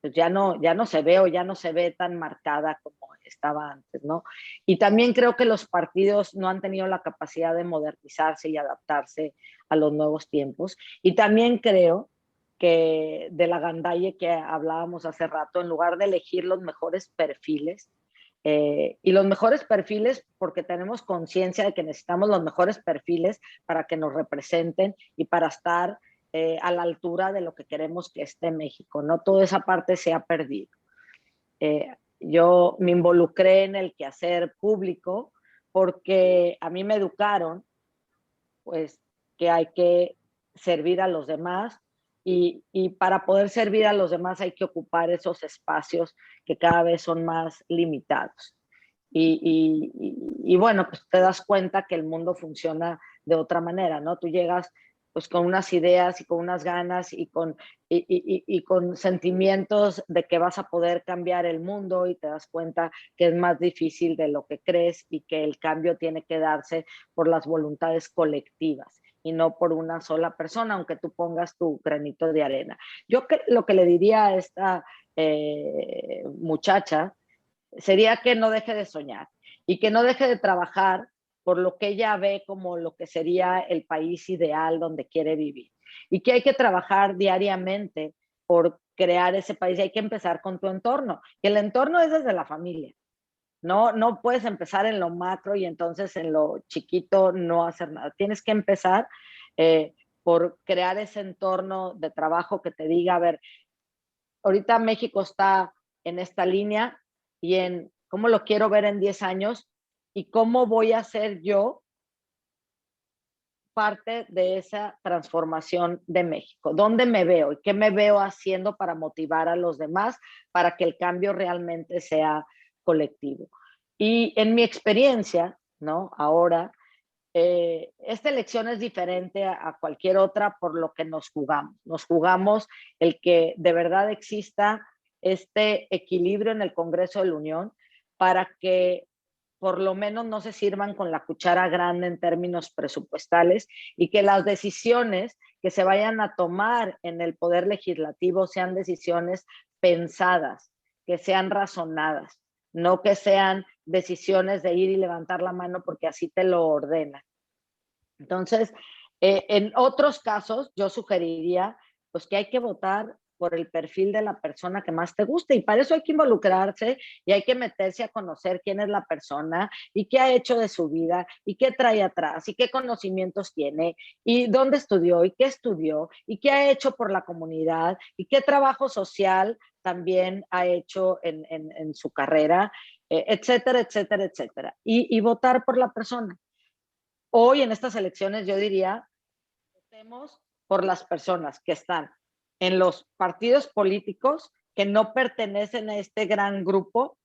pues ya no se ve o ya no se ve tan marcada como estaba antes, ¿no? Y también creo que los partidos no han tenido la capacidad de modernizarse y adaptarse a los nuevos tiempos. Y también creo que de la gandalle que hablábamos hace rato, en lugar de elegir los mejores perfiles, y los mejores perfiles porque tenemos conciencia de que necesitamos los mejores perfiles para que nos representen y para estar a la altura de lo que queremos que esté México, ¿no? Toda esa parte se ha perdido. yo me involucré en el quehacer público porque a mí me educaron, pues, que hay que servir a los demás y para poder servir a los demás hay que ocupar esos espacios que cada vez son más limitados. Y bueno, pues te das cuenta que el mundo funciona de otra manera, ¿no? Tú llegas pues con unas ideas y con unas ganas y con sentimientos de que vas a poder cambiar el mundo y te das cuenta que es más difícil de lo que crees y que el cambio tiene que darse por las voluntades colectivas y no por una sola persona, aunque tú pongas tu granito de arena. Yo lo que le diría a esta muchacha sería que no deje de soñar y que no deje de trabajar por lo que ella ve como lo que sería el país ideal donde quiere vivir. Y que hay que trabajar diariamente por crear ese país. Hay que empezar con tu entorno. Y el entorno es desde la familia. No puedes empezar en lo macro y entonces en lo chiquito no hacer nada. Tienes que empezar por crear ese entorno de trabajo que te diga, a ver, ahorita México está en esta línea y en cómo lo quiero ver en 10 años y cómo voy a ser yo parte de esa transformación de México. ¿Dónde me veo y qué me veo haciendo para motivar a los demás para que el cambio realmente sea colectivo? Y en mi experiencia, ¿no? Ahora, esta elección es diferente a cualquier otra por lo que nos jugamos. Nos jugamos el que de verdad exista este equilibrio en el Congreso de la Unión para que por lo menos no se sirvan con la cuchara grande en términos presupuestales y que las decisiones que se vayan a tomar en el Poder Legislativo sean decisiones pensadas, que sean razonadas, no que sean decisiones de ir y levantar la mano porque así te lo ordena. Entonces, en otros casos, yo sugeriría pues, que hay que votar por el perfil de la persona que más te guste y para eso hay que involucrarse y hay que meterse a conocer quién es la persona y qué ha hecho de su vida y qué trae atrás y qué conocimientos tiene y dónde estudió y qué ha hecho por la comunidad y qué trabajo social también ha hecho en su carrera, etcétera, etcétera, etcétera. Y votar por la persona. Hoy en estas elecciones yo diría, votemos por las personas que están en los partidos políticos que no pertenecen a este gran grupo,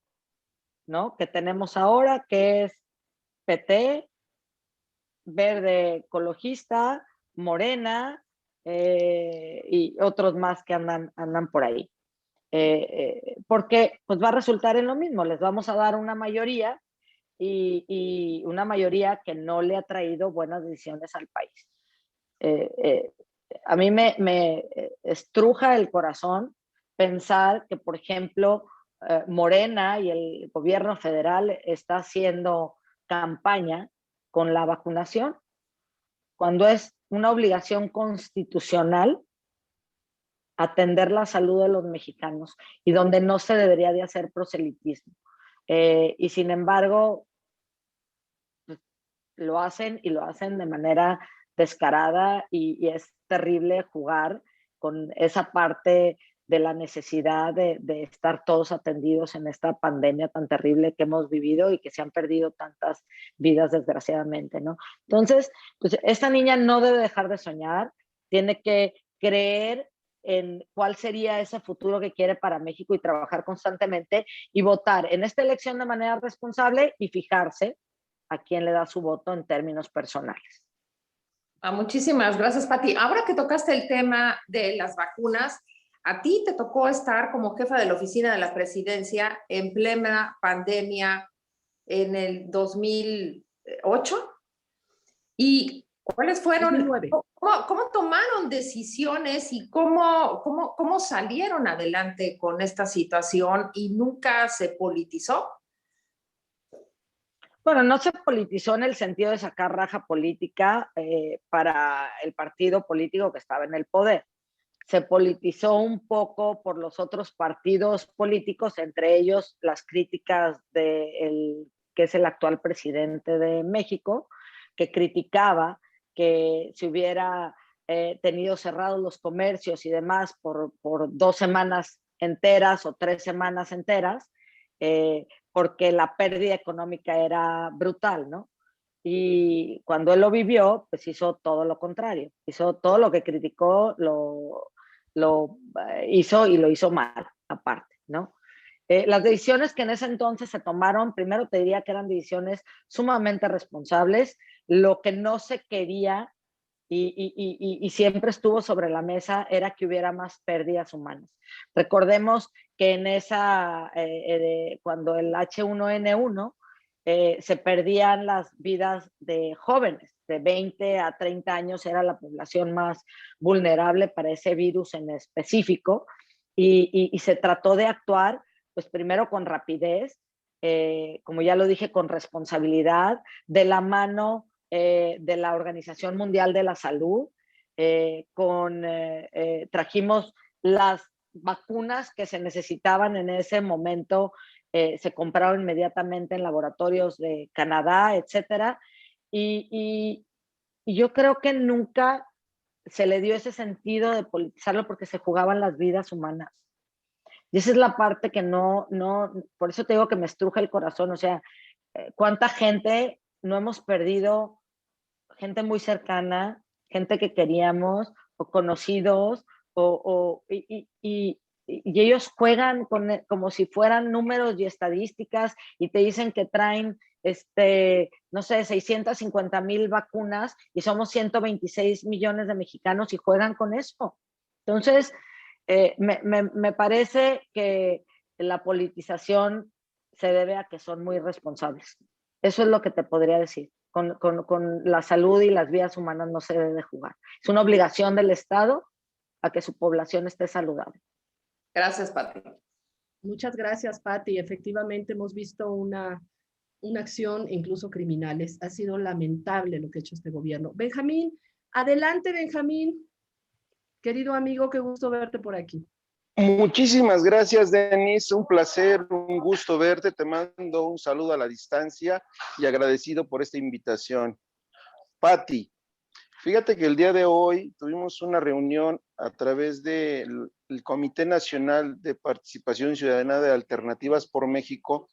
¿no? Que tenemos ahora, que es PT, Verde Ecologista, Morena y otros más que andan por ahí. Porque pues va a resultar en lo mismo, les vamos a dar una mayoría y una mayoría que no le ha traído buenas decisiones al país. A mí me estruja el corazón pensar que, por ejemplo, Morena y el gobierno federal está haciendo campaña con la vacunación, cuando es una obligación constitucional atender la salud de los mexicanos y donde no se debería de hacer proselitismo. Y sin embargo, pues, lo hacen y lo hacen de manera descarada y es terrible jugar con esa parte de la necesidad de estar todos atendidos en esta pandemia tan terrible que hemos vivido y que se han perdido tantas vidas desgraciadamente, ¿no? Entonces, pues esta niña no debe dejar de soñar, tiene que creer en cuál sería ese futuro que quiere para México y trabajar constantemente y votar en esta elección de manera responsable y fijarse a quién le da su voto en términos personales. Muchísimas gracias, Pati. Ahora que tocaste el tema de las vacunas, a ti te tocó estar como jefa de la oficina de la presidencia en plena pandemia en el 2008. ¿Y cuáles fueron? 2009. ¿Cómo tomaron decisiones y cómo salieron adelante con esta situación y nunca se politizó? Bueno, no se politizó en el sentido de sacar raja política para el partido político que estaba en el poder. Se politizó un poco por los otros partidos políticos, entre ellos las críticas de que es el actual presidente de México, que criticaba que se hubiera tenido cerrados los comercios y demás por 2 semanas enteras o 3 semanas enteras, porque la pérdida económica era brutal, ¿no? Y cuando él lo vivió, pues hizo todo lo contrario, hizo todo lo que criticó, lo hizo y lo hizo mal, aparte, ¿no? Las decisiones que en ese entonces se tomaron, primero te diría que eran decisiones sumamente responsables. Lo que no se quería y siempre estuvo sobre la mesa era que hubiera más pérdidas humanas. Recordemos que en esa, cuando el H1N1 se perdían las vidas de jóvenes, de 20 a 30 años era la población más vulnerable para ese virus en específico, y se trató de actuar pues primero con rapidez, como ya lo dije, con responsabilidad, de la mano de la Organización Mundial de la Salud, trajimos las vacunas que se necesitaban en ese momento, se compraron inmediatamente en laboratorios de Canadá, etcétera, y yo creo que nunca se le dio ese sentido de politizarlo porque se jugaban las vidas humanas. Y esa es la parte que por eso te digo que me estruja el corazón, o sea, cuánta gente no hemos perdido, gente muy cercana, gente que queríamos, o conocidos, y ellos juegan como si fueran números y estadísticas, y te dicen que traen, no sé, 650,000 vacunas, y somos 126 millones de mexicanos, y juegan con eso. Entonces, me parece que la politización se debe a que son muy responsables. Eso es lo que te podría decir. Con la salud y las vidas humanas no se debe jugar. Es una obligación del Estado a que su población esté saludable. Gracias, Pati. Muchas gracias, Pati. Efectivamente, hemos visto una acción incluso criminales. Ha sido lamentable lo que ha hecho este gobierno. Benjamín, adelante, Benjamín. Querido amigo, qué gusto verte por aquí. Muchísimas gracias, Denise. Un placer, un gusto verte. Te mando un saludo a la distancia y agradecido por esta invitación. Pati, fíjate que el día de hoy tuvimos una reunión a través del Comité Nacional de Participación Ciudadana de Alternativas por México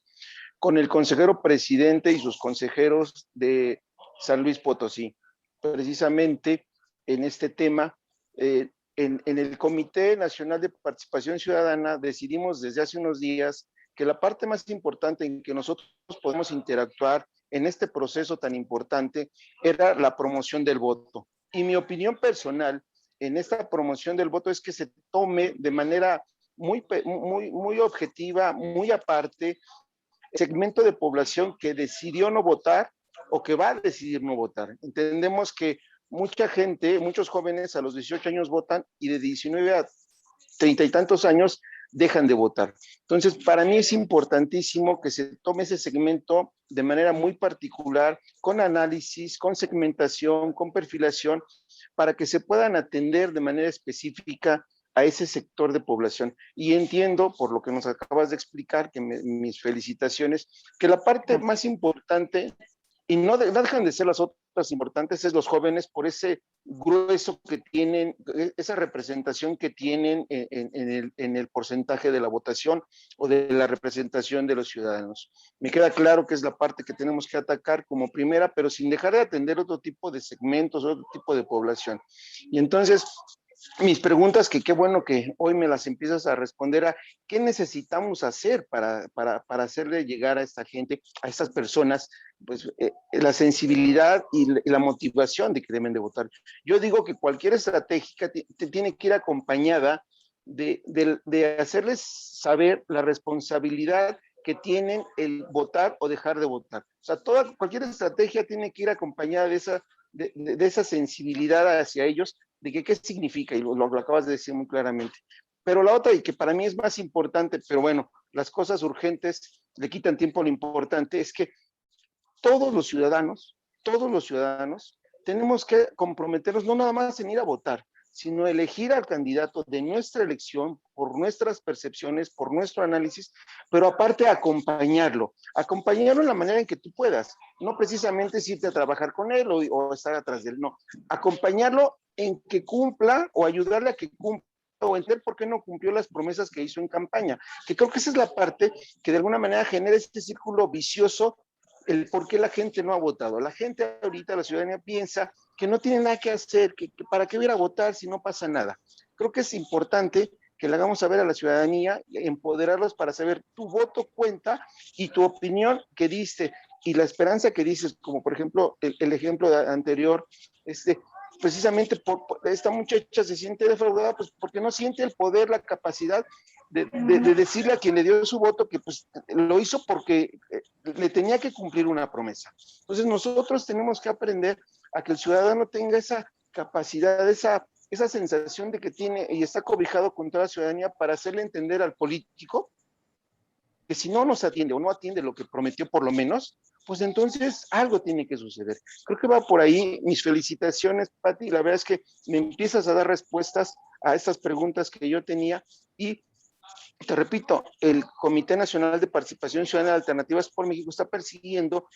con el consejero presidente y sus consejeros de San Luis Potosí. Precisamente en este tema, en el Comité Nacional de Participación Ciudadana decidimos desde hace unos días que la parte más importante en que nosotros podemos interactuar en este proceso tan importante era la promoción del voto. Y mi opinión personal en esta promoción del voto es que se tome de manera muy objetiva, muy aparte, el segmento de población que decidió no votar o que va a decidir no votar. Entendemos que mucha gente, muchos jóvenes a los 18 años votan y de 19 a 30 y tantos años dejan de votar. Entonces, para mí es importantísimo que se tome ese segmento de manera muy particular, con análisis, con segmentación, con perfilación, para que se puedan atender de manera específica a ese sector de población. Y entiendo, por lo que nos acabas de explicar, que mis felicitaciones, que la parte más importante, y no dejan de ser las otras importantes, es los jóvenes por ese grueso que tienen, esa representación que tienen en el porcentaje de la votación o de la representación de los ciudadanos. Me queda claro que es la parte que tenemos que atacar como primera, pero sin dejar de atender otro tipo de segmentos, otro tipo de población. Y entonces, mis preguntas, que qué bueno que hoy me las empiezas a responder, a qué necesitamos hacer para hacerle llegar a esta gente, a estas personas, pues la sensibilidad y la motivación de que deben de votar. Yo digo que cualquier estrategia tiene que ir acompañada de hacerles saber la responsabilidad que tienen el votar o dejar de votar. O sea, cualquier estrategia tiene que ir acompañada de esa sensibilidad hacia ellos, de que qué significa, y lo acabas de decir muy claramente. Pero la otra, y que para mí es más importante, pero bueno, las cosas urgentes le quitan tiempo a lo importante, es que todos los ciudadanos, tenemos que comprometernos no nada más en ir a votar, sino elegir al candidato de nuestra elección por nuestras percepciones, por nuestro análisis, pero aparte acompañarlo en la manera en que tú puedas, no precisamente es irte a trabajar con él o estar atrás de él, no, acompañarlo en que cumpla o ayudarle a que cumpla o entender por qué no cumplió las promesas que hizo en campaña, que creo que esa es la parte que de alguna manera genera este círculo vicioso, el por qué la gente no ha votado. La gente ahorita, la ciudadanía piensa que no tiene nada que hacer, que para qué ir a votar si no pasa nada. Creo que es importante que le hagamos saber a la ciudadanía, empoderarlos para saber tu voto cuenta y tu opinión que diste y la esperanza que dices, como por ejemplo el ejemplo anterior, precisamente por esta muchacha se siente defraudada, pues porque no siente el poder, la capacidad de decirle a quien le dio su voto que pues lo hizo porque le tenía que cumplir una promesa. Entonces nosotros tenemos que aprender a que el ciudadano tenga esa capacidad, esa sensación de que tiene y está cobijado con toda la ciudadanía para hacerle entender al político que si no nos atiende o no atiende lo que prometió por lo menos, pues entonces algo tiene que suceder. Creo que va por ahí. Mis felicitaciones, Pati. La verdad es que me empiezas a dar respuestas a estas preguntas que yo tenía y te repito, el Comité Nacional de Participación Ciudadana de Alternativas por México está persiguiendo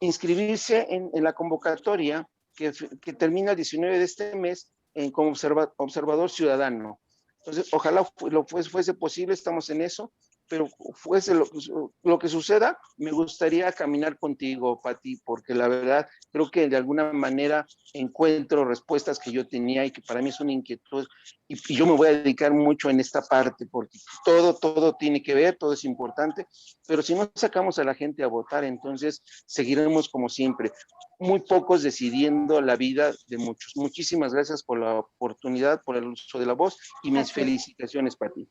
inscribirse en la convocatoria que termina el 19 de este mes como observador ciudadano. Entonces, ojalá fuese posible, estamos en eso, pero fuese lo que suceda, me gustaría caminar contigo, Pati, porque la verdad creo que de alguna manera encuentro respuestas que yo tenía y que para mí es una inquietud, y yo me voy a dedicar mucho en esta parte, porque todo tiene que ver, todo es importante, pero si no sacamos a la gente a votar, entonces seguiremos como siempre, muy pocos decidiendo la vida de muchos. Muchísimas gracias por la oportunidad, por el uso de la voz, y mis felicitaciones, Pati.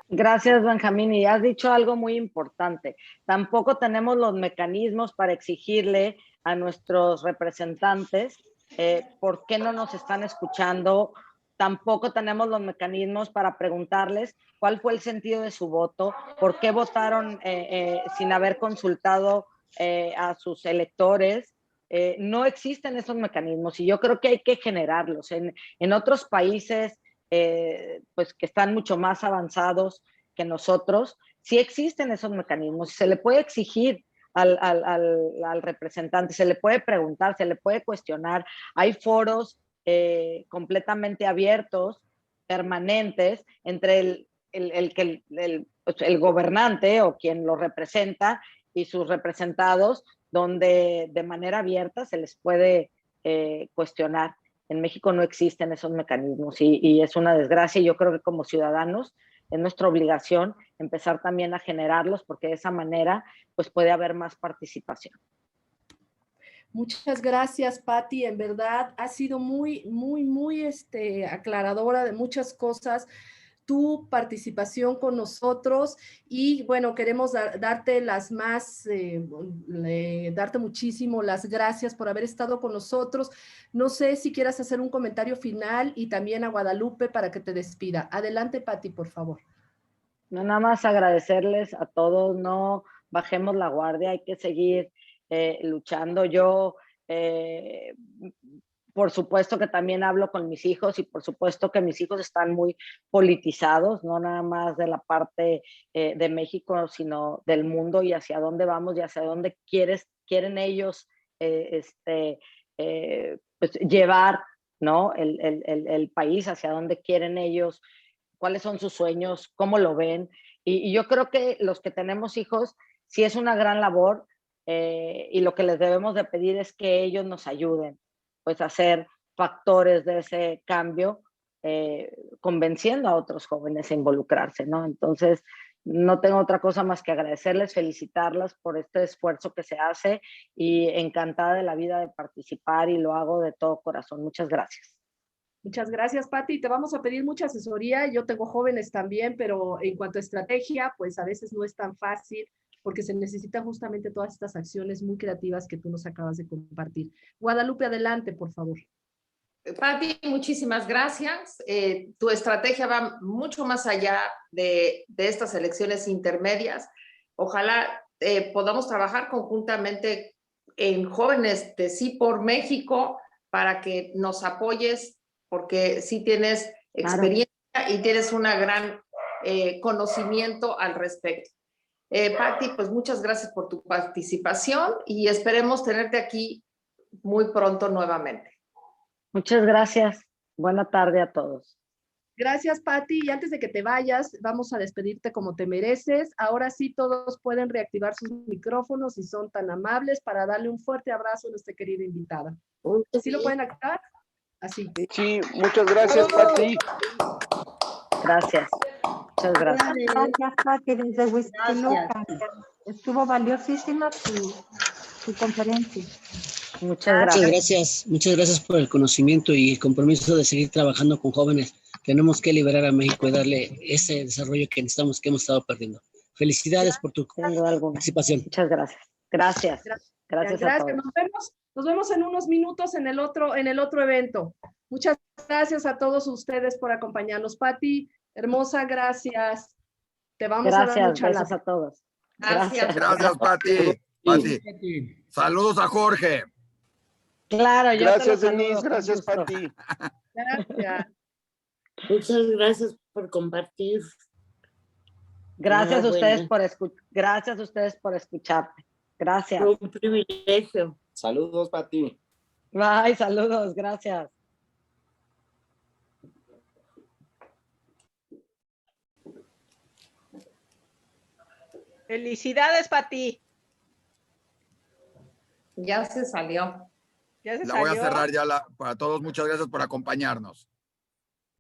Gracias, Benjamín. Y has dicho algo muy importante. Tampoco tenemos los mecanismos para exigirle a nuestros representantes por qué no nos están escuchando. Tampoco tenemos los mecanismos para preguntarles cuál fue el sentido de su voto, por qué votaron sin haber consultado a sus electores. No existen esos mecanismos y yo creo que hay que generarlos. En otros países pues que están mucho más avanzados que nosotros, sí existen esos mecanismos, se le puede exigir al representante, se le puede preguntar, se le puede cuestionar, hay foros completamente abiertos, permanentes, entre el gobernante o quien lo representa y sus representados, donde de manera abierta se les puede cuestionar. En México no existen esos mecanismos y es una desgracia. Yo creo que como ciudadanos es nuestra obligación empezar también a generarlos porque de esa manera pues puede haber más participación. Muchas gracias, Pati. En verdad ha sido muy aclaradora de muchas cosas tu participación con nosotros y bueno, queremos darte darte muchísimo las gracias por haber estado con nosotros. No sé si quieras hacer un comentario final y también a Guadalupe para que te despida. Adelante, Pati, por favor. No, nada más agradecerles a todos, no bajemos la guardia, hay que seguir luchando. Yo por supuesto que también hablo con mis hijos y por supuesto que mis hijos están muy politizados, no nada más de la parte de México, sino del mundo y hacia dónde vamos y hacia dónde quieren ellos pues llevar, ¿no? el país, hacia dónde quieren ellos, cuáles son sus sueños, cómo lo ven. Y yo creo que los que tenemos hijos, sí es una gran labor y lo que les debemos de pedir es que ellos nos ayuden pues a ser factores de ese cambio, convenciendo a otros jóvenes a involucrarse, ¿no? Entonces, no tengo otra cosa más que agradecerles, felicitarlas por este esfuerzo que se hace y encantada de la vida de participar y lo hago de todo corazón. Muchas gracias. Muchas gracias, Pati. Te vamos a pedir mucha asesoría. Yo tengo jóvenes también, pero en cuanto a estrategia, pues a veces no es tan fácil porque se necesitan justamente todas estas acciones muy creativas que tú nos acabas de compartir. Guadalupe, adelante, por favor. Pati, muchísimas gracias. Tu estrategia va mucho más allá de estas elecciones intermedias. Ojalá podamos trabajar conjuntamente en Jóvenes de Sí por México para que nos apoyes, porque sí tienes experiencia y tienes un gran conocimiento al respecto. Pati, pues muchas gracias por tu participación y esperemos tenerte aquí muy pronto nuevamente. Muchas gracias. Buena tarde a todos. Gracias, Pati. Y antes de que te vayas, vamos a despedirte como te mereces. Ahora sí, todos pueden reactivar sus micrófonos si son tan amables para darle un fuerte abrazo a nuestra querida invitada. ¿Sí lo pueden activar? Así. Sí, muchas gracias, Pati. Gracias. Muchas gracias. Gracias, Pati, desde Gracias. Huixquilucan. Estuvo valiosísima tu conferencia. Muchas gracias. Muchas gracias por el conocimiento y el compromiso de seguir trabajando con jóvenes. Tenemos que liberar a México y darle ese desarrollo que necesitamos, que hemos estado perdiendo. Felicidades por tu Sin duda alguna. participación. Muchas gracias. Gracias. Gracias a todos. Nos vemos en unos minutos en el otro evento. Muchas gracias a todos ustedes por acompañarnos. Pati, hermosa, gracias. Te vamos a dar Gracias, mucha besos lata. a todos. Gracias. Gracias, Pati. Pati. Saludos a Jorge. Claro, yo te Gracias, los saludo Denise. con Gracias, gusto. Pati. Gracias. Muchas gracias por compartir. Gracias a ustedes Enhorabuena. gracias a ustedes por escucharme. Gracias. Fue un privilegio. Saludos, Pati. Bye, saludos, gracias. Felicidades, Pati. Ya se salió. Ya se La voy a salió. cerrar ya para todos. Muchas gracias por acompañarnos.